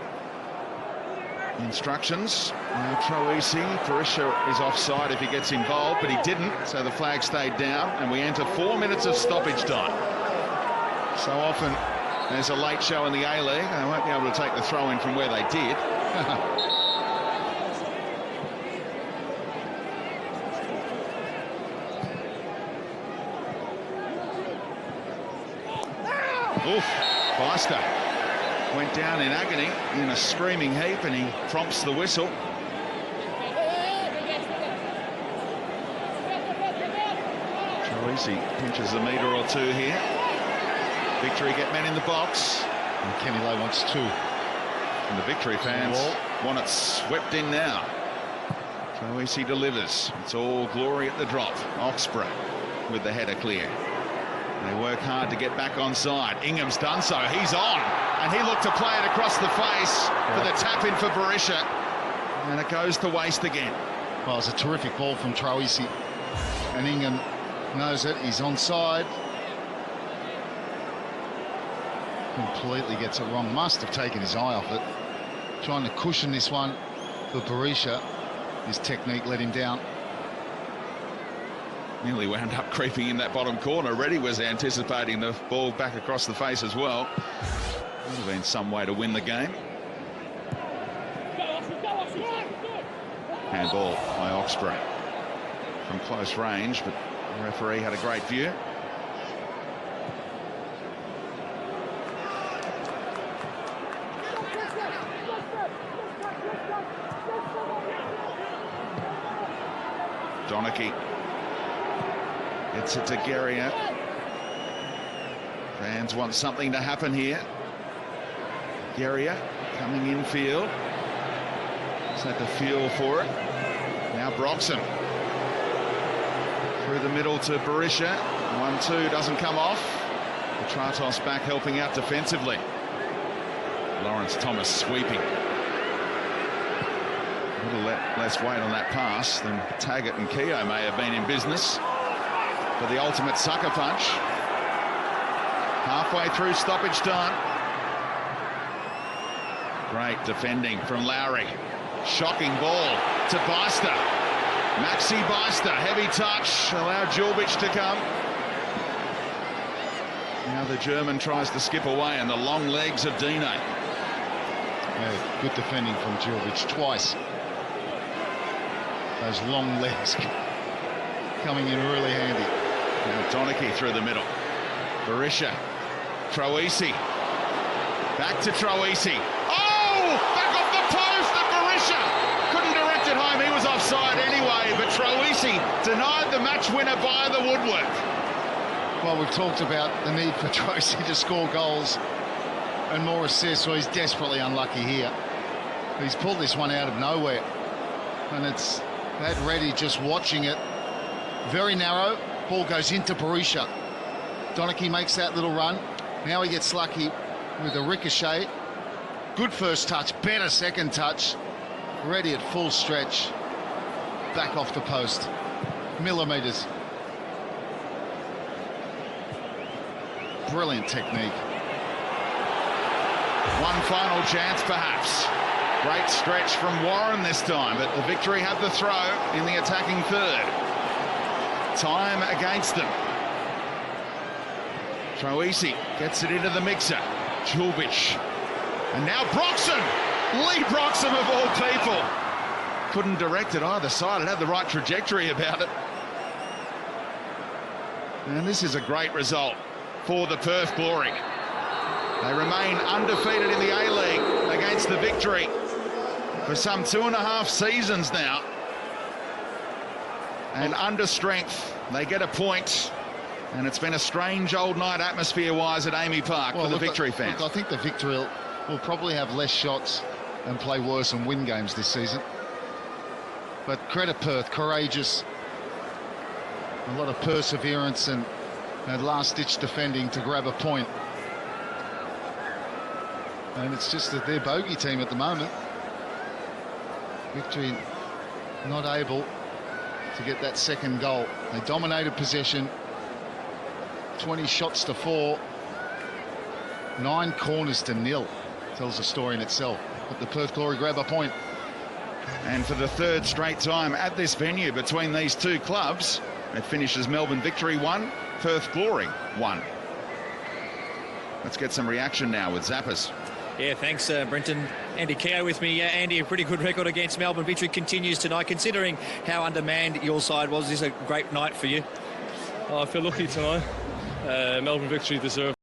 instructions. Now Troisi, Berisha is offside if he gets involved, but he didn't, so the flag stayed down, and we enter 4 minutes of stoppage time. So often there's a late show in the A-League. They won't be able to take the throw in from where they did. Oof. Beister went down in agony in a screaming heap, and he prompts the whistle. Troisi pinches a metre or two here. Victory get men in the box. And Kenny Lowe wants two. And the Victory fans want it swept in now. Troisi delivers. It's all glory at the drop. Oxborough with the header clear. They work hard to get back on side. Ingham's done so. He's on. And he looked to play it across the face for the tap in for Berisha. And it goes to waste again. Well, it's a terrific ball from Troisi. And Ingham knows it. He's onside. Completely gets it wrong. Must have taken his eye off it. Trying to cushion this one for Berisha. His technique let him down. Nearly wound up creeping in that bottom corner. Reddy was anticipating the ball back across the face as well. Would have been some way to win the game. Handball by Oxborough from close range, but the referee had a great view. Donachie gets it to Guerrier. Fans want something to happen here. Guerrier coming infield. He's had the fuel for it. Now Broxham through the middle to Berisha. 1-2 doesn't come off. Petratos back helping out defensively. Lawrence Thomas sweeping. A little less weight on that pass than Taggart and Keogh may have been in business. For the ultimate sucker punch. Halfway through stoppage time. Great defending from Lowry. Shocking ball to Beister. Maxi Beister, heavy touch, allowed Julbic to come. Now the German tries to skip away, and the long legs of Dino. Yeah, good defending from Julbic twice. Those long legs coming in really handy. Now Donachie through the middle. Berisha. Troisi. Back to Troisi. Oh! Back off the post and Berisha couldn't direct it home. He was offside anyway, but Troisi denied the match winner by the woodwork. Well, we've talked about the need for Troisi to score goals and more assists, so he's desperately unlucky here. He's pulled this one out of nowhere. And it's that Reddy just watching it. Very narrow. Ball goes into Berisha. Donachie makes that little run. Now he gets lucky with a ricochet. Good first touch, better second touch. Reddy at full stretch. Back off the post. Millimetres. Brilliant technique. One final chance, perhaps. Great stretch from Warren this time, but the Victory have the throw in the attacking third. Time against them. Troisi gets it into the mixer. Julbic. And now Broxham! Lee Broxham of all people. Couldn't direct it either side. It had the right trajectory about it. And this is a great result for the Perth Glory. They remain undefeated in the A-League against the Victory for some 2.5 seasons now. And under strength, they get a point. And it's been a strange old night atmosphere-wise at Amy Park for the Victory fans. Look, I think the Victory will probably have less shots and play worse and win games this season. But credit Perth, courageous. A lot of perseverance and last-ditch defending to grab a point. And it's just that their bogey team at the moment. Victory not able to get that second goal. They dominated possession. 20 shots to 4. 9 corners to 0. Tells a story in itself. But the Perth Glory grab a point. And for the third straight time at this venue between these two clubs, it finishes Melbourne Victory 1, Perth Glory 1. Let's get some reaction now with Zappers. Yeah, thanks, Brenton. Andy Keogh with me. Andy, a pretty good record against Melbourne Victory continues tonight. Considering how undermanned your side was, this is a great night for you. I feel lucky tonight. Melbourne Victory deserve